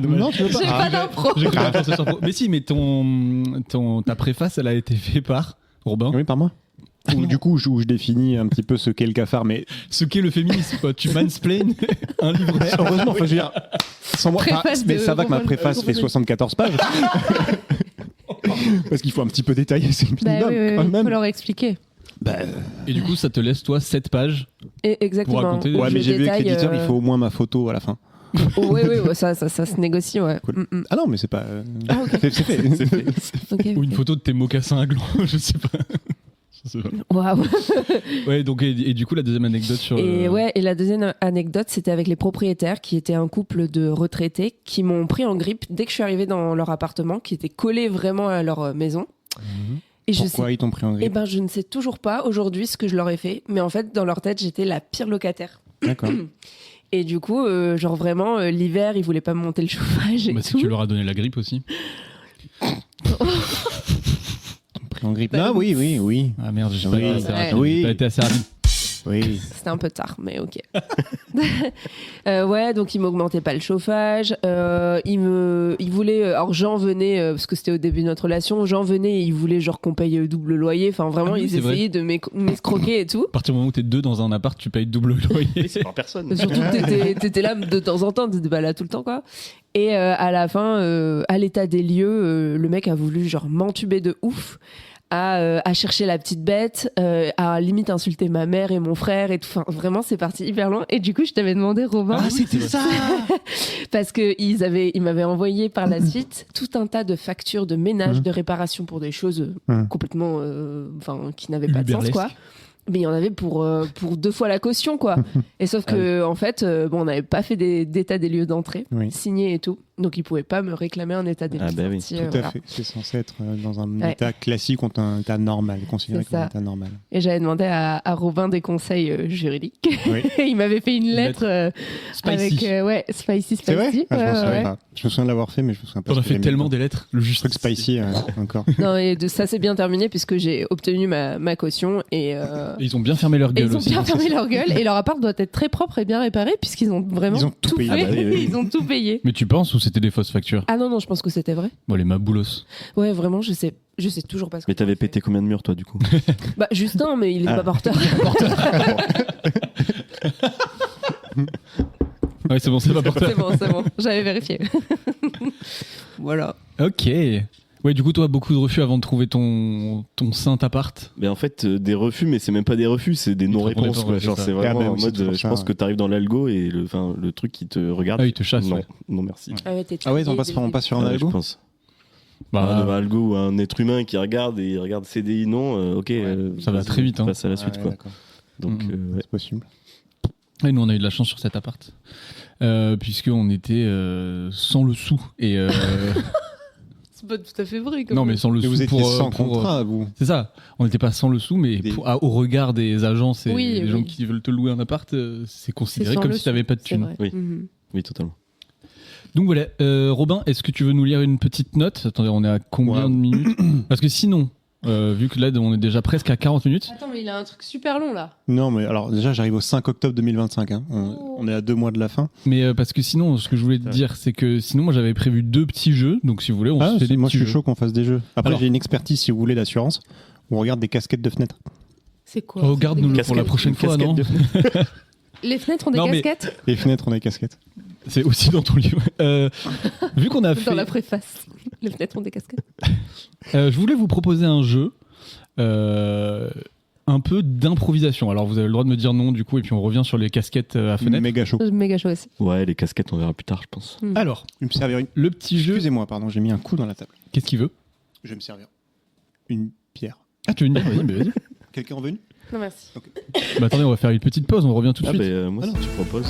Non, tu veux pas. J'ai pas d'impro. J'ai cru que la pensée sur pro. Mais si, mais ta préface, elle a été faite par Robin. Oui, par moi. Ou du coup, où je définis un petit peu ce qu'est le cafard, mais Ce qu'est le féminisme, quoi. Tu mansplain un livre. heureusement, enfin, je veux dire, sans moi, Préface mais de ça va que ma Robin- préface fait Robin- 74 pages. Parce qu'il faut un petit peu détailler, c'est Bah minimum, oui, quand il faut même. leur expliquer. Et du coup, ça te laisse, toi, 7 pages. Et exactement. Pour raconter des- Ouais, mais Je j'ai vu avec détaille, l'éditeur, il faut au moins ma photo à la fin. Oui, ça se négocie, ouais. Cool. Mm, mm. Ah non, mais c'est pas. Ah, ok. C'est fait. Ok. Ou une photo de tes mocassins à gland, je sais pas. Je sais pas. Waouh. Ouais, donc, et du coup, la deuxième anecdote sur. Et la deuxième anecdote, c'était avec les propriétaires qui étaient un couple de retraités qui m'ont pris en grippe dès que je suis arrivée dans leur appartement, qui était collé vraiment à leur maison. Et Pourquoi ils t'ont pris en Eh grippe ben, je ne sais toujours pas aujourd'hui ce que je leur ai fait, mais en fait, dans leur tête, j'étais la pire locataire. D'accord. Et du coup, genre vraiment, l'hiver, ils voulaient pas me monter le chauffage et Bah, si tout. tu leur as donné la grippe aussi. Pris en grippe. Bah, Ah oui. Ah merde, j'ai Oui. pas été assez Ouais. rapide. Oui. J'ai pas été assez rapide. Oui. C'était un peu tard, mais ok. Ouais, donc ils m'augmentaient pas le chauffage. Ils voulaient. Alors Jean venait parce que c'était au début de notre relation. Jean venait et il voulait genre qu'on paye double loyer. Enfin vraiment, Ah oui, ils c'est vrai. essayaient de m'escroquer et tout. À partir du moment où t'es deux dans un appart, tu payes double loyer. C'est par personne. Surtout que t'étais là de temps en temps, t'étais pas là tout le temps quoi. Et à la fin, à l'état des lieux, le mec a voulu genre m'entuber de ouf. à chercher la petite bête, à limite insulter ma mère et mon frère et tout. Enfin, vraiment, c'est parti hyper loin. Et du coup, je t'avais demandé, Robin. Ah, c'était ça. Parce qu'ils m'avaient envoyé par la suite tout un tas de factures de ménage, de réparation pour des choses complètement, qui n'avaient pas de sens, quoi. Mais il y en avait pour 2 fois la caution, quoi. Et sauf que, en fait, on n'avait pas fait d'état des lieux d'entrée, signé et tout. Donc, ils ne pouvaient pas me réclamer un état des lieux de sortie. Tout à fait. C'est censé être dans un état classique ou un état normal, considéré comme un état normal. Et j'avais demandé à Robin des conseils juridiques. Et il m'avait fait une lettre spicy. avec spicy. C'est vrai je me souviens de l'avoir fait, mais je me souviens pas. On a fait tellement des lettres. Le truc spicy encore. Non, et ça s'est bien terminé puisque j'ai obtenu ma caution et ils ont bien fermé leur gueule aussi. Ils ont bien fermé leur gueule et leur appart doit être très propre et bien réparé puisqu'ils ont vraiment tout payé. Ils ont tout payé. Mais tu penses ou c'était des fausses factures? Ah non, je pense que c'était vrai. Bon, les maboulos. Ouais, vraiment, je sais toujours pas ce que. Mais t'avais pété combien de murs, toi, du coup? Bah, juste un, mais il est pas porteur. Ouais, c'est bon, c'est pas porteur. C'est bon, j'avais vérifié. Voilà. Ok. Ouais, du coup, toi, beaucoup de refus avant de trouver ton saint appart. Mais en fait, des refus, mais c'est même pas des refus, c'est des non-réponses. Ouais, Genre, c'est vraiment en mode, je pense que t'arrives dans l'algo et le truc qui te regarde. Ah, il te chasse. Non, merci. Ah ouais, on passe sur un algo, je pense. Bah, un algo ou un être humain qui regarde et il regarde CDI, non, ok. Ça va très vite. On passe à la suite, quoi. Donc, c'est possible. Et nous, on a eu de la chance sur cet appart. Puisqu'on était sans le sou. Et. C'est pas tout à fait vrai. Non, mais sans le sou. Vous étiez sans contrat, vous. C'est ça. On n'était pas sans le sou, mais au regard des agences et des gens qui veulent te louer un appart, c'est considéré comme si tu n'avais pas de thune. Oui, totalement. Donc voilà. Robin, est-ce que tu veux nous lire une petite note? Attendez, on est à combien de minutes? Parce que sinon, vu que là, on est déjà presque à 40 minutes. Attends, mais il a un truc super long là. Non, mais alors déjà, j'arrive au 5 octobre 2025. On est à 2 mois de la fin. Mais parce que sinon, ce que je voulais te dire, c'est que sinon, moi, j'avais prévu 2 petits jeux. Donc si vous voulez, on se fait des moi, petits je jeux. suis chaud qu'on fasse des jeux. Après, Alors, j'ai une expertise, si vous voulez, d'assurance. On regarde des casquettes de fenêtres. C'est quoi? Regarde-nous pour la prochaine fois, non? Les fenêtres ont des casquettes? Les fenêtres ont des casquettes. C'est aussi dans ton livre. Vu qu'on a fait... Dans la préface. Les fenêtres ont des casquettes. Je voulais vous proposer un jeu un peu d'improvisation. Alors vous avez le droit de me dire non du coup et puis on revient sur les casquettes à fenêtre. Méga chaud. Méga chaud aussi. Ouais, les casquettes, on verra plus tard, je pense. Alors, je vais me servir le petit jeu... Excusez-moi, pardon, j'ai mis un coup dans la table. Qu'est-ce qu'il veut? Je vais me servir une pierre. Ah, tu veux une pierre? Vas-y. Quelqu'un est revenu? Non, merci. Okay. Bah attendez, on va faire une petite pause, on revient tout de suite. Moi, si tu proposes...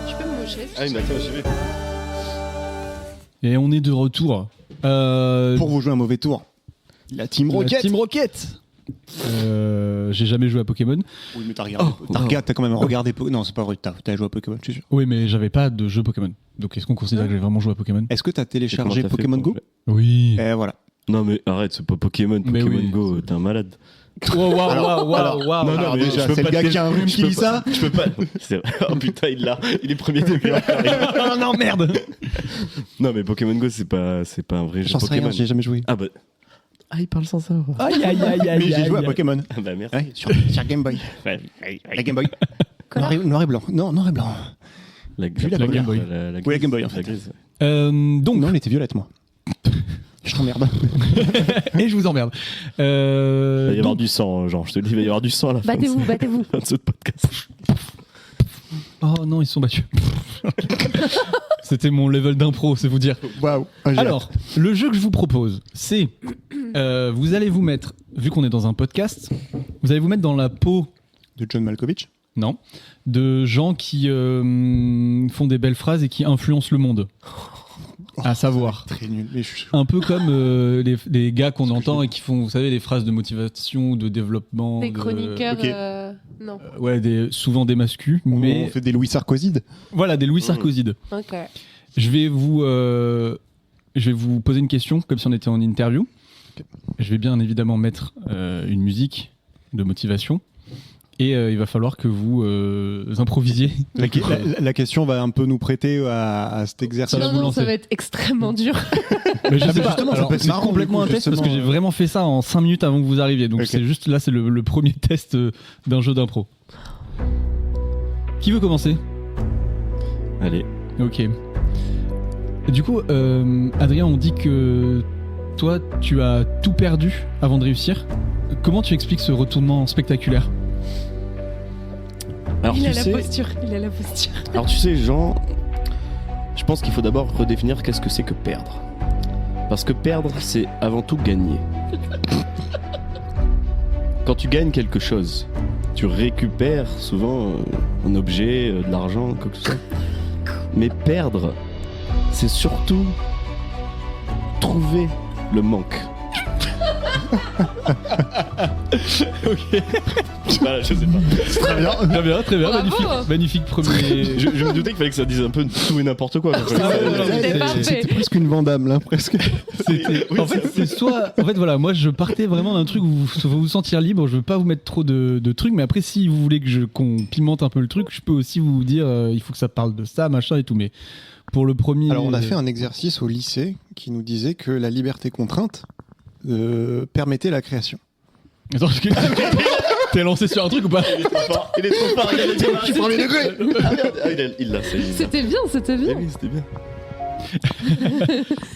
Je peux me mocher? Ah, il m'a fait. Et on est de retour. Pour vous jouer un mauvais tour. La Team Rocket. Team Rocket. J'ai jamais joué à Pokémon. Oui, mais t'as regardé. T'as quand même regardé Pokémon. Non, c'est pas vrai. T'as joué à Pokémon, je suis sûr. Oui, mais j'avais pas de jeu Pokémon. Donc est-ce qu'on considère que j'ai vraiment joué à Pokémon? Est-ce que t'as téléchargé Pokémon Go? Oui. Et voilà. Non, mais arrête, c'est pas Pokémon. Pokémon Go, t'es un malade. Waouh. Non, mais déjà, c'est le gars qui a un rhume qui dit ça. Je peux pas. C'est vrai. Oh putain, il est premier degré. Non, merde. Non, mais Pokémon Go, c'est pas un vrai jeu Pokémon. J'ai jamais joué. Ah bah. Ah, il parle sans ça. Aïe. Mais j'ai joué à Pokémon. Ah bah merci. Ouais, sur Game Boy. La Game Boy. Noir et blanc. Non, noir et blanc. La Game Boy. Oui, la Game Boy en fait. Donc. Non, elle était violette, moi. Je t'emmerde. Et je vous emmerde. Il va y avoir du sang, genre, je te le dis, il va y avoir du sang à la fin. Battez-vous. De ce podcast. Oh non, ils se sont battus. C'était mon level d'impro, c'est vous dire. Waouh. Alors, le jeu que je vous propose, c'est vous allez vous mettre, vu qu'on est dans un podcast, vous allez vous mettre dans la peau de John Malkovich. Non, de gens qui font des belles phrases et qui influencent le monde. À savoir, très nul. Un peu comme les gars qu'on entend et qui font, vous savez, des phrases de motivation, de développement. Des chroniqueurs, non. Ouais, souvent des mascus. Mais... On fait des Louis Sarkozydes. Voilà, des Louis Sarkozydes. Ok. Je vais vous poser une question, comme si on était en interview. Okay. Je vais bien évidemment mettre une musique de motivation. Et il va falloir que vous improvisiez. La question va un peu nous prêter à cet exercice. Non, ça va être extrêmement dur. Mais je sais pas, justement, alors, c'est complètement un test parce que j'ai vraiment fait ça en 5 minutes avant que vous arriviez. Donc c'est juste là, c'est le premier test d'un jeu d'impro. Qui veut commencer? Allez. Ok. Du coup, Adrien, on dit que toi, tu as tout perdu avant de réussir. Comment tu expliques ce retournement spectaculaire ? Alors, Il a tu la sais, posture, il a la posture. alors tu sais, Jean, je pense qu'il faut d'abord redéfinir qu'est-ce que c'est que perdre. Parce que perdre, c'est avant tout gagner. Quand tu gagnes quelque chose, tu récupères souvent un objet, de l'argent, quoi que ce soit. Mais perdre, c'est surtout trouver le manque. Ok. Voilà, je sais pas. Très bien. Très bien, Bravo. magnifique premier. Je me doutais qu'il fallait que ça dise un peu tout et n'importe quoi. C'était parfait. C'était presque une Vandame, là, presque. En fait, c'est soit. En fait, voilà, moi je partais vraiment d'un truc où vous sentir libre. Je veux pas vous mettre trop de trucs, mais après, si vous voulez qu'on pimente un peu le truc, je peux aussi vous dire il faut que ça parle de ça, machin et tout. Mais pour le premier. Alors, on a fait un exercice au lycée qui nous disait que la liberté contrainte permettait la création. Attends, t'es lancé sur un truc ou pas? Il est trop fort, il a démarré. Je suis premier degré. Ah merde, il l'a, ça y est. C'était bien, c'était bien. Oui, c'était bien.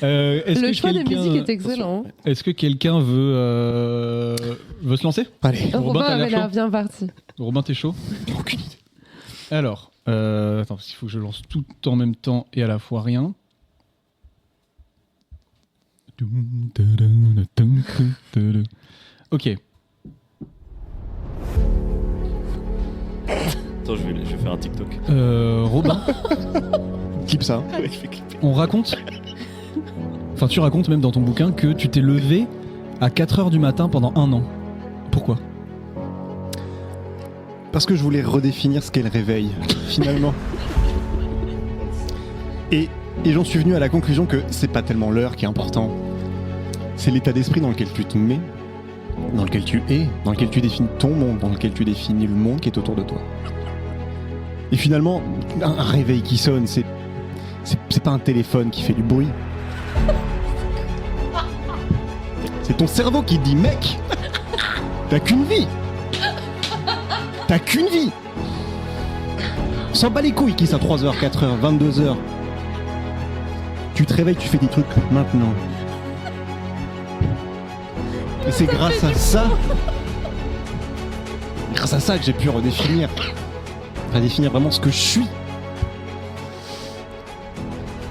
Le choix des musiques est excellent. Est-ce que quelqu'un veut se lancer? Allez. Robin, Robin t'as avait l'air l'air bien parti. Robin, t'es chaud? Aucune idée. Alors, attends, parce qu'il faut que je lance tout en même temps et à la fois rien. Ok. Attends, je vais faire un TikTok. Robin, Clip ça. on raconte, enfin tu racontes même dans ton bouquin que tu t'es levé à 4h du matin pendant 1 an. Pourquoi? Parce que je voulais redéfinir ce qu'est le réveil, finalement. Et j'en suis venu à la conclusion que c'est pas tellement l'heure qui est important. C'est l'état d'esprit dans lequel tu te mets, dans lequel tu es, dans lequel tu définis ton monde, dans lequel tu définis le monde qui est autour de toi. Et finalement, un réveil qui sonne, c'est pas un téléphone qui fait du bruit. C'est ton cerveau qui te dit, mec, t'as qu'une vie. T'as qu'une vie. On s'en bat les couilles qui c'est à 3h, 4h, 22h. Tu te réveilles, tu fais des trucs maintenant. Et c'est grâce à ça que j'ai pu redéfinir vraiment ce que je suis.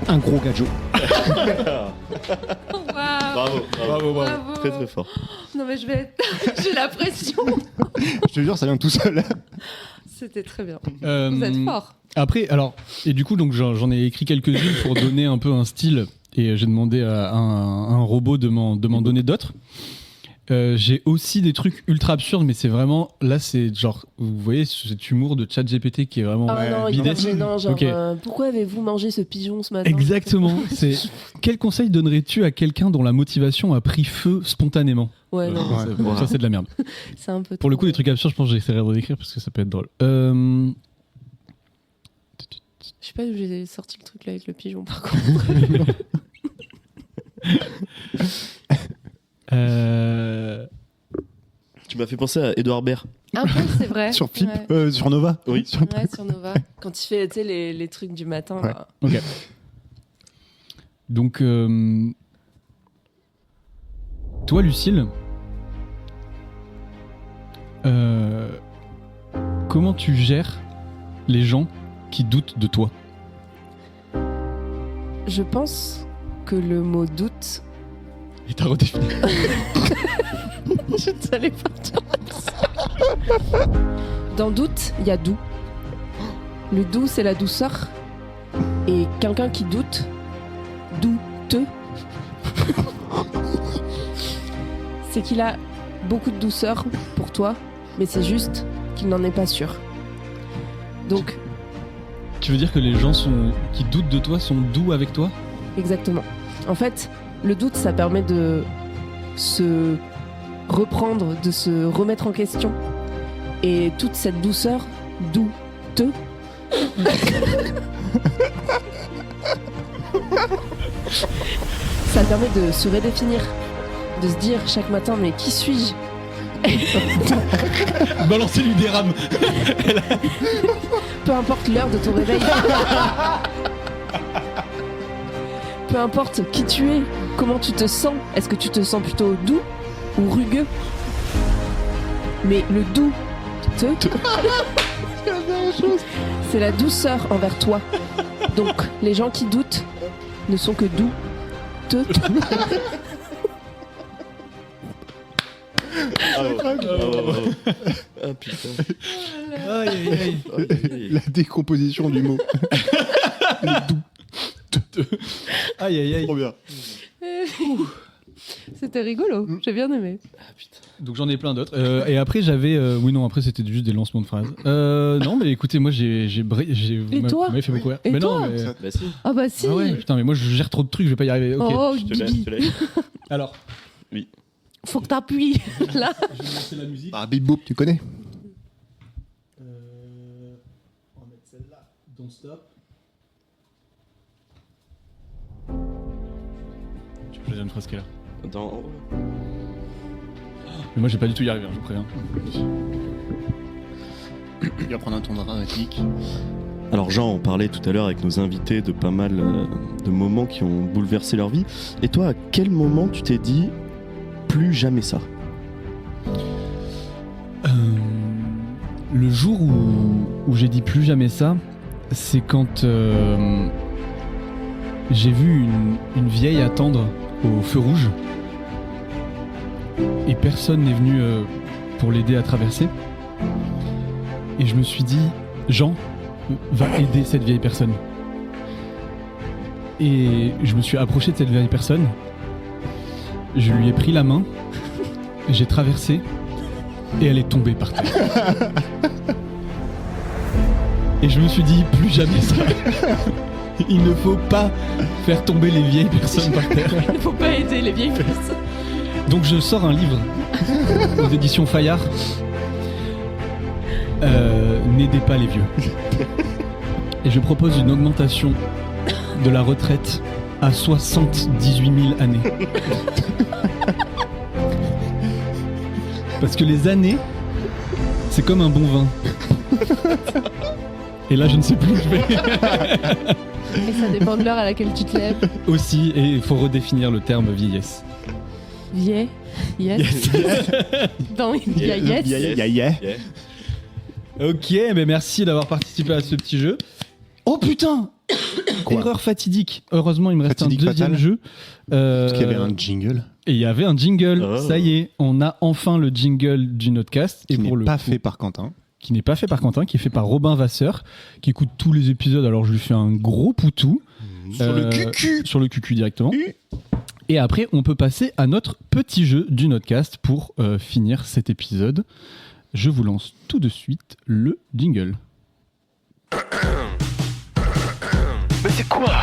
Un gros gadget. Waouh. Bravo. Bravo. Très très fort. Non mais j'ai la pression. Je te jure, ça vient tout seul. C'était très bien. Vous êtes fort. Après, alors, et du coup, donc j'en ai écrit quelques-unes pour donner un peu un style, et j'ai demandé à un robot de m'en donner d'autres. J'ai aussi des trucs ultra absurdes, mais c'est vraiment, là c'est genre, vous voyez cet humour de ChatGPT qui est vraiment Ah non, il bidette. est gênant, genre, Ok. pourquoi avez-vous mangé ce pigeon ce matin? Exactement. C'est quel conseil donnerais-tu à quelqu'un dont la motivation a pris feu spontanément? Ouais, non, Bon, ça c'est de la merde. c'est un peu Pour le trop. coup, des trucs absurdes, je pense que j'essaierai de redécrire parce que ça peut être drôle. Je sais pas d'où j'ai sorti le truc là avec le pigeon par contre. Tu m'as fait penser à Edouard Baird. Un peu, c'est vrai. Sur Flip, Ouais. sur Nova. Oui. Ouais, sur Nova. Quand il fait tu sais, les trucs du matin. Ouais. Là. Ok. Donc, toi, Lucille, comment tu gères les gens qui doutent de toi? Je pense que le mot doute. Et t'as redéfini. Je ne savais pas dire ça. Dans doute, il y a doux. Le doux, c'est la douceur. Et quelqu'un qui doute, douteux, c'est qu'il a beaucoup de douceur pour toi, mais c'est juste qu'il n'en est pas sûr. Donc, Tu veux dire que les gens qui doutent de toi sont doux avec toi? exactement. En fait, le doute, ça permet de se reprendre, de se remettre en question. Et toute cette douceur, douteux, ça permet de se redéfinir, de se dire chaque matin, mais qui suis-je? Balancez-lui des rames. Peu importe l'heure de ton réveil. peu importe qui tu es, comment tu te sens, est-ce que tu te sens plutôt doux ou rugueux? Mais le doux, c'est la douceur envers toi. Donc, les gens qui doutent ne sont que doux. Ah putain. La décomposition du mot. Aïe aïe aïe. Trop bien. C'était rigolo, j'ai bien aimé. Donc j'en ai plein d'autres. Et après j'avais, après c'était juste des lancements de phrases. Non mais écoutez, moi Et toi? vous m'avez fait beaucoup rire. Et mais toi? non, mais... Bah si. Ah bah si. Ah ouais, putain, mais moi je gère trop de trucs, je vais pas y arriver. Ok. Oh, Je te laisse, Bibi. je te laisse. Alors, Faut que t'appuies là. je vais lancer la musique. Ah, Bip Boop, tu connais? On va mettre celle-là. Don't stop. Tu peux choisir une phrase qui est là. Dans... Mais moi j'ai pas du tout y arriver, je vous préviens. Il va prendre un ton dramatique. Alors Jean, on parlait tout à l'heure avec nos invités de pas mal de moments qui ont bouleversé leur vie. Et toi, à quel moment tu t'es dit plus jamais ça? Le jour où j'ai dit plus jamais ça, c'est quand j'ai vu une vieille attendre au feu rouge et personne n'est venu pour l'aider à traverser. Et je me suis dit, Jean va aider cette vieille personne. Et je me suis approché de cette vieille personne, je lui ai pris la main, j'ai traversé et elle est tombée par terre. Et je me suis dit, plus jamais ça. Il ne faut pas faire tomber les vieilles personnes par terre. Il ne faut pas aider les vieilles personnes. Donc je sors un livre aux éditions Fayard. N'aidez pas les vieux. Et je propose une augmentation de la retraite à 78 000 années. Parce que les années, c'est comme un bon vin. Et là, je ne sais plus où je vais. Et ça dépend de l'heure à laquelle tu te lèves. Aussi, et il faut redéfinir le terme vieillesse. Yes. Non, il y a yes. Yeah. Ok, mais merci d'avoir participé à ce petit jeu. Oh putain! Quoi? Erreur fatidique. Heureusement, il me reste Fatidique un deuxième fatale. jeu. Parce qu'il y avait un jingle Et il y avait un jingle. Oh. Ça y est, on a enfin le jingle du Notcast. qui Et pour n'est le pas coup, fait par Quentin. qui n'est pas fait par Quentin, qui est fait par Robin Vasseur, qui écoute tous les épisodes. Alors je lui fais un gros poutou. Sur le cucu. Sur le cucu directement. Et après, on peut passer à notre petit jeu du Notcast pour finir cet épisode. Je vous lance tout de suite le jingle. Mais c'est quoi?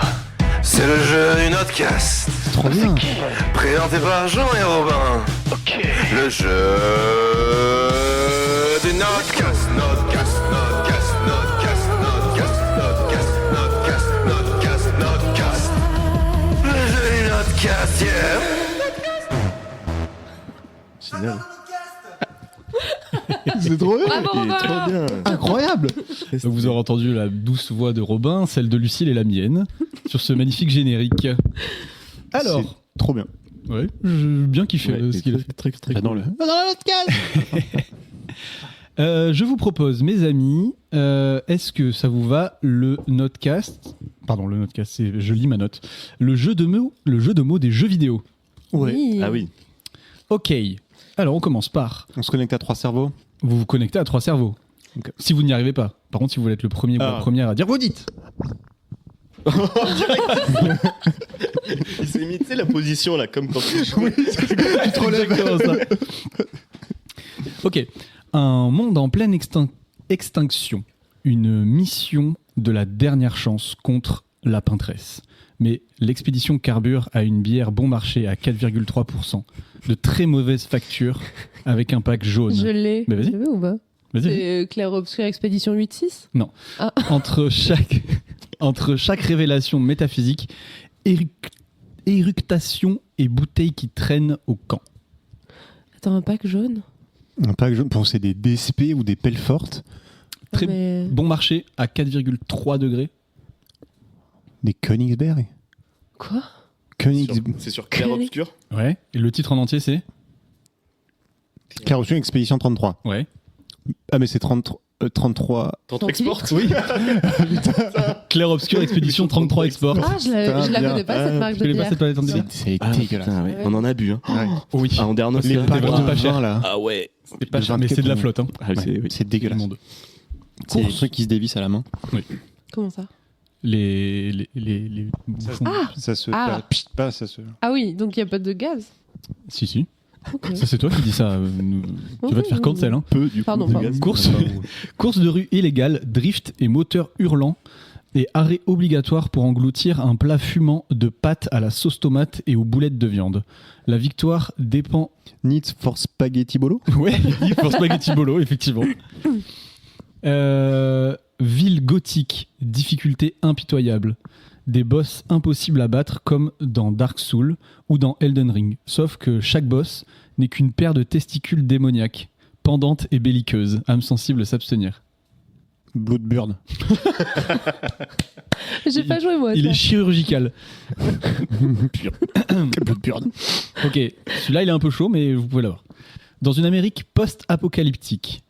C'est le jeu du Notcast. Trop bien. Présenté par Jean et Robin. Ok. Le jeu du Notcast. Notcast, Notcast, Notcast, Notcast, Notcast, Notcast, Notcast, Notcast. Le jeu du Notcast, yeah. Génial. C'est trop bien. Bravo, Il est Robin. trop bien. Incroyable. Donc vous aurez entendu la douce voix de Robin, celle de Lucille et la mienne, sur ce magnifique générique. Alors, C'est trop bien. ouais, j'ai bien kiffé Ouais, ce qu'il a fait. très J'adore cool. Je vous propose, mes amis, est-ce que ça vous va le Notcast? Pardon, le Notcast, je lis ma note. Le jeu de mots des jeux vidéo. Ouais. Oui. Ah oui. Ok. Alors on commence par. On se connecte à 3 cerveaux. Vous vous connectez à 3 cerveaux. Ok. Si vous n'y arrivez pas. Par contre, si vous voulez être le premier ou la première à dire, vous dites. Il s'est mis, tu sais, la position là, comme quand tu joues. Tu te relèves. Exactement ça. Ok. Un monde en pleine extinction. Une mission de la dernière chance contre la peintresse. Mais l'expédition carbure à une bière bon marché à 4,3%. De très mauvaise facture avec un pack jaune. Je l'ai. Mais vas-y. Tu veux ou pas? Vas-y. C'est Claire Obscure Expédition 8-6? Entre chaque révélation métaphysique, éructation et bouteilles qui traînent au camp. Attends, un pack jaune? Un pack jaune. Pour c'est des DSP ou des pelles fortes. Très Mais... bon marché à 4,3 degrés. Des Königsberg. Quoi? C'est sur Clair Obscur. Ouais. Et le titre en entier, c'est Clair-Obscur Expédition 33. Ouais. Ah, mais c'est 33. Tant Export. Oui. Clair Obscur Expédition 33 Export. Ah, je la connais pas, cette marque Je de connais pas bière. cette palette en bière. C'est Ah, dégueulasse. putain, ouais. On en a bu. Hein. Ouais. Oui. Ah, Andernos. Les là. packs vraiment de pas cher. vin, là. Ah ouais. C'est pas cher, mais c'est de la flotte. Hein. Ah, Ouais, c'est dégueulasse. Monde. C'est Course. ceux qui se dévissent à la main. Comment ça? Les bouchons. Ça se Ah. pas, ça se. Ah oui, donc il n'y a pas de gaz. Si. Ok. Ça, c'est toi qui dis ça. Tu vas te faire cancel. Hein. Peu du Pardon, coup. pardon. Course de rue illégale, drift et moteur hurlant. Et arrêt obligatoire pour engloutir un plat fumant de pâtes à la sauce tomate et aux boulettes de viande. La victoire dépend. Need for Spaghetti Bolo. Ouais, pour Spaghetti Bolo, effectivement. Ville gothique, difficulté impitoyable. Des boss impossibles à battre comme dans Dark Souls ou dans Elden Ring. Sauf que chaque boss n'est qu'une paire de testicules démoniaques, pendantes et belliqueuses. Âme sensible s'abstenir. Bloodburn. J'ai pas joué moi. Il ça. est chirurgical. Bloodburn. Ok, celui-là il est un peu chaud, mais vous pouvez l'avoir. Dans une Amérique post-apocalyptique,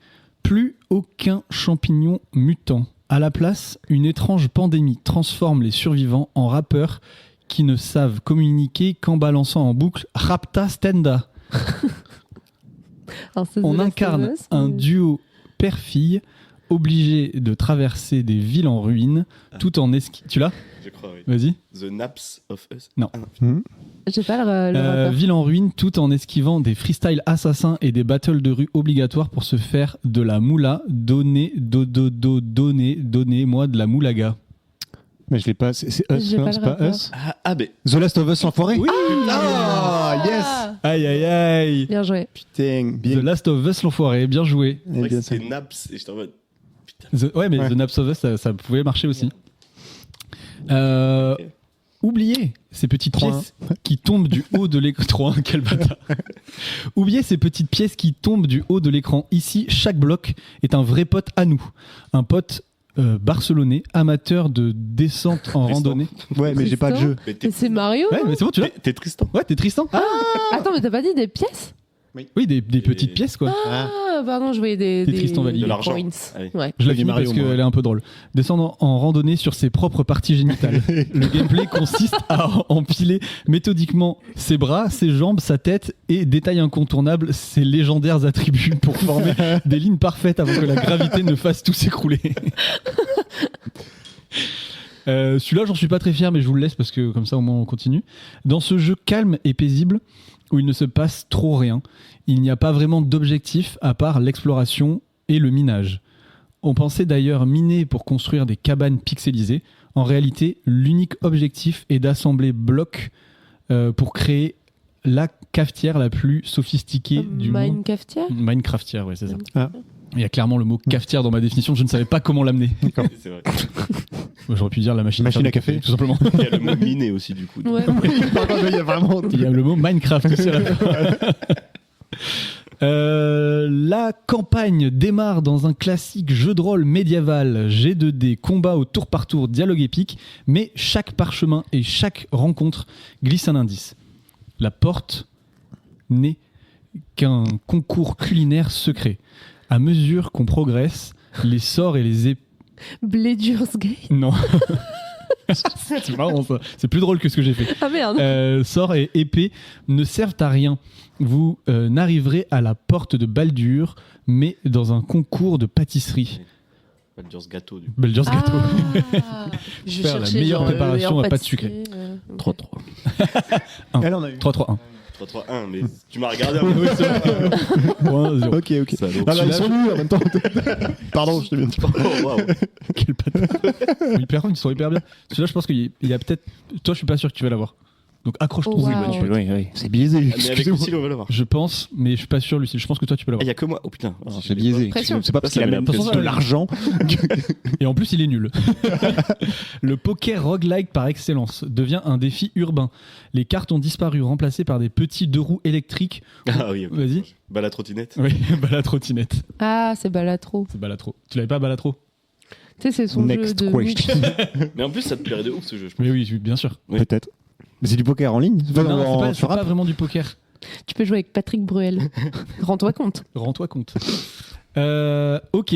plus aucun champignon mutant. À la place, une étrange pandémie transforme les survivants en rappeurs qui ne savent communiquer qu'en balançant en boucle Rapta Stenda. Alors, c'est On The Last incarne of Us, un mais- duo père-fille obligé de traverser des villes en ruine tout en Tu l'as ? Je crois, oui. Vas-y. The Naps of Us. Non. Ah, non. J'ai pas le rappeur. Ville en ruine tout en esquivant des freestyles assassins et des battles de rue obligatoires pour se faire de la moula. Donnez-moi de la moulaga. Mais je l'ai pas. C'est Us, J'ai non, pas c'est le pas rappeur. Us. Ah, ben. The Last of Us l'enfoiré. Oui. Ah, yes. Aïe aïe aïe. Bien joué. Putain, The bien. Last of Us l'enfoiré, bien joué. C'est vrai que bien c'était Naps et j'étais en mode. Ouais, mais Ouais. The Naps of Us, ça pouvait marcher aussi. Oubliez ces petites 3-1. pièces qui tombent du haut de l'écran. 3-1, quel bâtard. Oubliez ces petites pièces qui tombent du haut de l'écran. Ici, chaque bloc est un vrai pote à nous. Un pote barcelonais, amateur de descente en randonnée. Ouais, mais j'ai pas de jeu. Mais Mais c'est Mario. Ouais, mais c'est bon, tu l'as. T'es Tristan. Ouais, t'es Tristan. Attends, mais t'as pas dit des pièces? Oui, des petites pièces, quoi. Ah, pardon, je voyais des Tristan Vallier. De l'argent. points. Ah oui. Ouais. Je la Oui, finis Mario, parce moi. qu'elle est un peu drôle. Descendre en randonnée sur ses propres parties génitales. Le gameplay consiste à empiler méthodiquement ses bras, ses jambes, sa tête et, détail incontournable, ses légendaires attributs pour former des lignes parfaites avant que la gravité ne fasse tout s'écrouler. Celui-là, j'en suis pas très fier, mais je vous le laisse parce que comme ça, au moins, on continue. Dans ce jeu calme et paisible, où il ne se passe trop rien, il n'y a pas vraiment d'objectif à part l'exploration et le minage. On pensait d'ailleurs miner pour construire des cabanes pixelisées. En réalité, l'unique objectif est d'assembler blocs pour créer la cafetière la plus sophistiquée du monde. Minecraftière. Minecraftière, ouais, c'est ça. Ah. Il y a clairement le mot cafetière dans ma définition, je ne savais pas comment l'amener. C'est vrai. J'aurais pu dire la machine, Machine faire à du café. tout simplement. Il y a le mot miné aussi, du coup. Ouais. Par contre, il y a vraiment. Il y a le mot Minecraft aussi à la fin. La campagne démarre dans un classique jeu de rôle médiéval, G2D, combat au tour par tour, dialogue épique, mais chaque parchemin et chaque rencontre glisse un indice. La porte n'est qu'un concours culinaire secret. À mesure qu'on progresse, les sorts et les Bledur's Gate. Non. C'est marrant ça. C'est plus drôle que ce que j'ai fait. Ah merde. Sorts et épées ne servent à rien. Vous n'arriverez à la porte de Baldur, mais dans un concours de pâtisserie. Baldur's Gâteau, du coup. Baldur's Gâteau. Je Faire la cherchais meilleure genre, préparation meilleur à pâte pâtissier, sucrée. 3-3. Elle en a eu. 3-3-1. 3-3-1, mais tu m'as regardé un peu. 1-0. Ok, ok. Salaud. Ah, là, ils sont nuls en même temps. Pardon, je te viens de Oh, waouh. Quel bâtard. Ils sont hyper bien. Celui-là, je pense qu'il y a peut-être. Toi, je suis pas sûr que tu vas l'avoir. Donc accroche-toi. Oh, wow. Oui. C'est biaisé. Mais avec Lucille, on va l'avoir. Je pense, mais je suis pas sûr, Lucille. Je pense que toi, tu peux Ah, il l'avoir. y a que moi. Oh putain. Alors, c'est biaisé. Pression. C'est pas parce Ça, qu'il a ça même m'énerve. plus de l'argent. Et en plus, il est nul. Le poker roguelike par excellence devient un défi urbain. Les cartes ont disparu, remplacées par des petits deux roues électriques. Ah oui, ok. Vas-y. Bah, la trottinette. Oui, Balatrottinette. Ah, c'est Balatro. C'est Balatro. Tu l'avais pas, Balatro? Tu sais, c'est son Next jeu de question. Mickey. Mais en plus, ça te plairait de ouf ce jeu, je pense. Mais oui, bien sûr. Oui. Peut-être. Mais c'est du poker en ligne. Enfin, Non, c'est sur pas app. vraiment du poker. Tu peux jouer avec Patrick Bruel. Rends-toi compte. Rends-toi compte. Ok.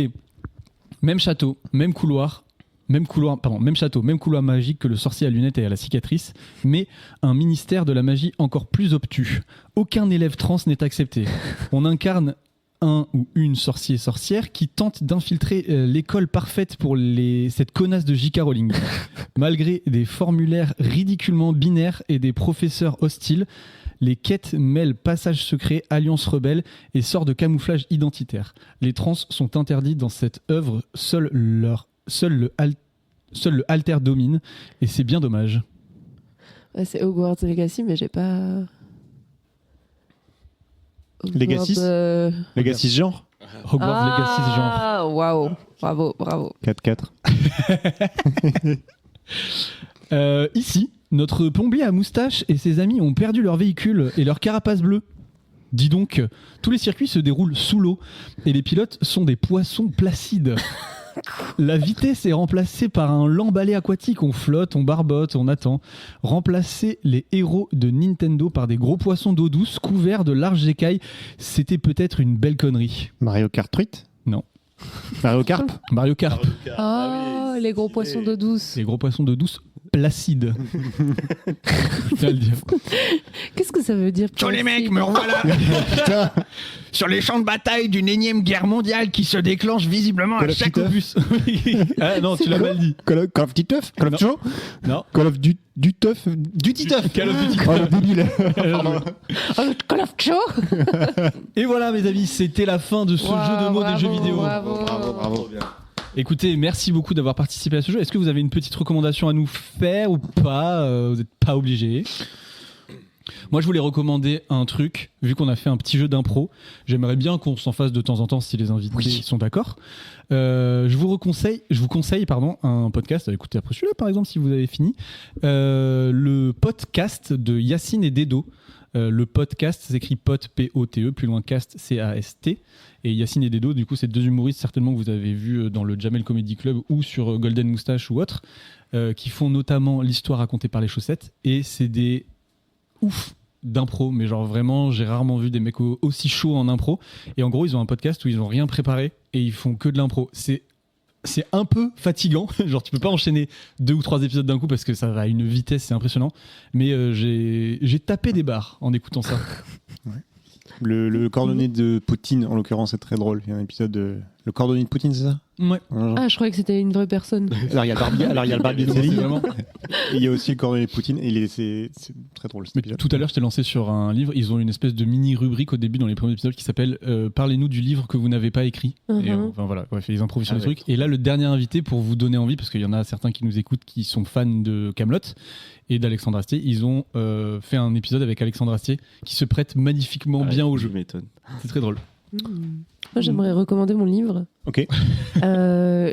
Même château, même château, même couloir magique que le sorcier à lunettes et à la cicatrice, mais un ministère de la magie encore plus obtus. Aucun élève trans n'est accepté. On incarne un ou une sorcière qui tente d'infiltrer l'école parfaite pour cette connasse de J.K. Rowling. Malgré des formulaires ridiculement binaires et des professeurs hostiles, les quêtes mêlent passage secret, alliance rebelle et sorts de camouflage identitaire. Les trans sont interdits dans cette œuvre, seul le alter domine, et c'est bien dommage. Ouais, c'est Hogwarts Legacy, mais j'ai pas. Legacy Legacy ce genre Hogwarts Legacy ce genre. Ah, waouh. Bravo. 4-4. Ici, notre plombier à moustache et ses amis ont perdu leur véhicule et leur carapace bleue. Dis donc, tous les circuits se déroulent sous l'eau et les pilotes sont des poissons placides. La vitesse est remplacée par un lamballet aquatique. On flotte, on barbote, on attend. Remplacer les héros de Nintendo par des gros poissons d'eau douce couverts de larges écailles, c'était peut-être une belle connerie. Mario Kart 8 Non. Mario Kart Mario Kart. Oh, les gros poissons d'eau douce. Les gros poissons d'eau douce placides. Je tiens à le dire. Qu'est-ce que ça veut dire? Ciao les mecs, me revoilà. Putain. Sur les champs de bataille d'une énième guerre mondiale qui se déclenche visiblement Call à of chaque Duty. opus. Ah non, tu l'as mal dit. Call of Duty Tough Call of Joe Non. Call of Duty Tough Duty Tough Call of Duty. Oh le débile. Pardon. Oh, le Call of Joe. Et voilà mes amis, c'était la fin de ce jeu de mots des jeux vidéo. Bravo. Écoutez, merci beaucoup d'avoir participé à ce jeu. Est-ce que vous avez une petite recommandation à nous faire ou pas? Vous n'êtes pas obligé. Moi, je voulais recommander un truc, vu qu'on a fait un petit jeu d'impro. J'aimerais bien qu'on s'en fasse de temps en temps si les invités sont d'accord. Je vous conseille un podcast. Écoutez après celui-là, par exemple, si vous avez fini. Le podcast de Yacine et Dedo. Le podcast s'écrit pot, P-O-T-E, plus loin cast, C-A-S-T. Et Yacine et Dedo, du coup, c'est deux humoristes certainement que vous avez vus dans le Jamel Comedy Club ou sur Golden Moustache ou autre, qui font notamment l'histoire racontée par les chaussettes. Et c'est des ouf d'impro, mais genre vraiment, j'ai rarement vu des mecs aussi chauds en impro. Et en gros, ils ont un podcast où ils n'ont rien préparé et ils font que de l'impro. C'est un peu fatigant, genre tu peux pas enchaîner 2 ou 3 épisodes d'un coup parce que ça va à une vitesse, c'est impressionnant. Mais j'ai tapé des barres en écoutant ça. Ouais. Le cordonnier de Poutine, en l'occurrence, est très drôle. Il y a un épisode de... Le cordonnier de Poutine, c'est ça? Ouais. Ah, je croyais que c'était une vraie personne. Alors, il y a le barbier de C'est Céline. vraiment- Et il y a aussi le cordonnier de Poutine. Et c'est très drôle, cet Mais épisode. tout à l'heure, je t'ai lancé sur un livre. Ils ont une espèce de mini-rubrique au début dans les premiers épisodes qui s'appelle Parlez-nous du livre que vous n'avez pas écrit. Et enfin voilà, bref, ils improvisent sur les trucs. Et là, le dernier invité, pour vous donner envie, parce qu'il y en a certains qui nous écoutent qui sont fans de Kaamelott et d'Alexandre Astier, ils ont fait un épisode avec Alexandre Astier qui se prête magnifiquement bien au jeu. Je m'étonne. C'est très drôle. Moi, j'aimerais recommander mon livre. Ok.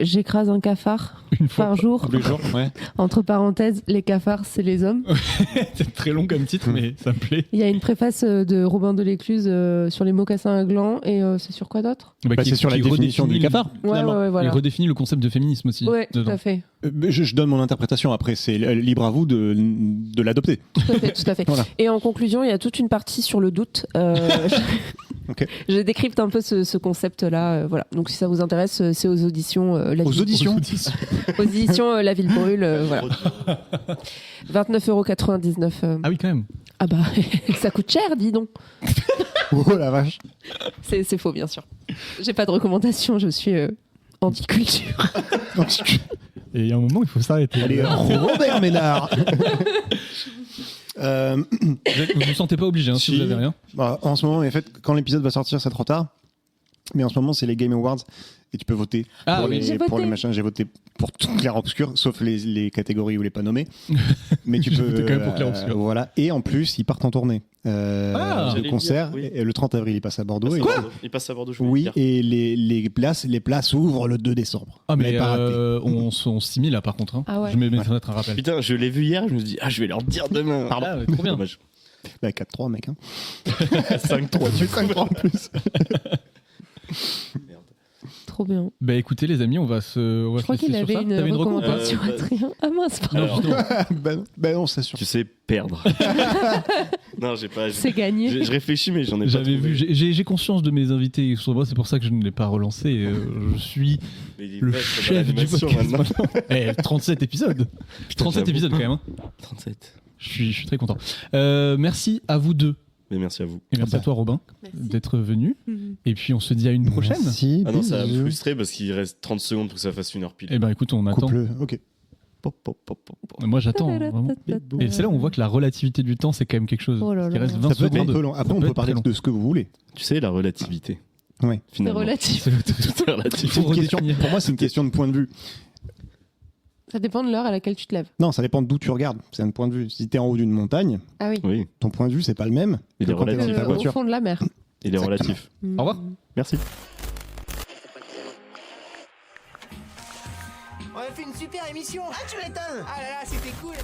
J'écrase un cafard Une fois par jour. Tous les jours, ouais. Entre parenthèses, les cafards, c'est les hommes. C'est très long comme titre, mais ça me plaît. Il y a une préface de Robin Delécluse sur les mocassins à glands. Et c'est sur quoi d'autre? Bah, c'est sur la définition du cafard. Ouais, voilà. Il redéfinit le concept de féminisme aussi. Ouais, tout dedans. à fait. Je donne mon interprétation. Après, c'est libre à vous de l'adopter. Tout à fait. Voilà. Et en conclusion, il y a toute une partie sur le doute. Ok. Je décrypte un peu ce concept-là. Voilà. Donc, si ça vous intéresse, c'est aux auditions. Aux auditions. Aux éditions La Ville Brûle. Voilà. 29,99 €. Ah oui, quand même. Ah bah, ça coûte cher, dis donc. Oh la vache. C'est faux, bien sûr. J'ai pas de recommandation, je suis anti-culture. Et il y a un moment, il faut s'arrêter. Allez, Robert Ménard. Vous vous sentez pas obligé, hein, si Si. vous avez rien. Bah, en ce moment, en fait, quand l'épisode va sortir, c'est trop tard. Mais en ce moment, c'est les Game Awards et tu peux voter Ah pour, oui. J'ai pour voté. les machins. J'ai voté pour tout clair-obscur, sauf les catégories où les pas nommés. Mais tu J'ai peux. voté quand même pour clair-obscur. Voilà. Et en plus, ils partent en tournée. Ah, de j'allais concert. dire, oui. Et le 30 avril, ils passent à Bordeaux. Et- Il passe à Bordeaux, je voulais Oui, dire. et les places ouvrent le 2 décembre. Ah, mais Vous l'avez pas raté. on s'y met là par contre. Hein. Ah ouais. Je mets ça va être un rappel. Putain, je l'ai vu hier, je me suis dit, je vais leur dire demain. Pardon. Ah, mais trop bien. Dommage. Bah, 4-3, mec. Hein. 5-3, tu 5-3 en plus. Trop trop bien. Bah écoutez les amis, on va Je se crois laisser qu'il sur avait ça. une T'avais reco recommandation, bah, Adrien. Ah mince, pardon. Alors, Ben non, c'est sûr. tu sais perdre. Non, j'ai pas. C'est gagné. Je réfléchis, mais j'en ai pas. J'avais trouvé. vu, j'ai conscience de mes invités sur moi, c'est pour ça que je ne l'ai pas relancé. Je suis Mais il est le vache dans chef du l'animation podcast maintenant. maintenant. 37 épisodes. 37 j'avoue. épisodes quand même. Hein. 37. Je suis très content. Merci à vous deux. Mais merci à vous. Et merci à toi Robin Merci. d'être venu. Mhm. Et puis on se dit à une prochaine. Merci. Ah non, ça va me bisous. frustrer parce qu'il reste 30 secondes pour que ça fasse 1 heure pile. Eh ben écoute, on attend. Coupe-le. Ok. Pop, pop, pop, pop, pop. Moi j'attends. Vraiment. Et c'est là où on voit que la relativité du temps c'est quand même quelque chose. Oh là Il là. reste 20 Ça peut être un secondes. peu long. Après, Ça on peut peut être parler très long. de ce que vous voulez. Tu sais, la relativité. Ouais. C'est Finalement. relatif. Tout est relatif. C'est une question- pour moi, c'est une question de point de vue. Ça dépend de l'heure à laquelle tu te lèves. Non, ça dépend d'où tu regardes. C'est un point de vue. Si t'es en haut d'une montagne, Ah oui. Oui, ton point de vue, c'est pas le même Il que est quand t'es dans relatif. ta Au voiture. fond de la mer. il est relatif. Au revoir. Merci. On a fait une super émission. Ah, tu m'étonnes. Ah là là, c'était cool.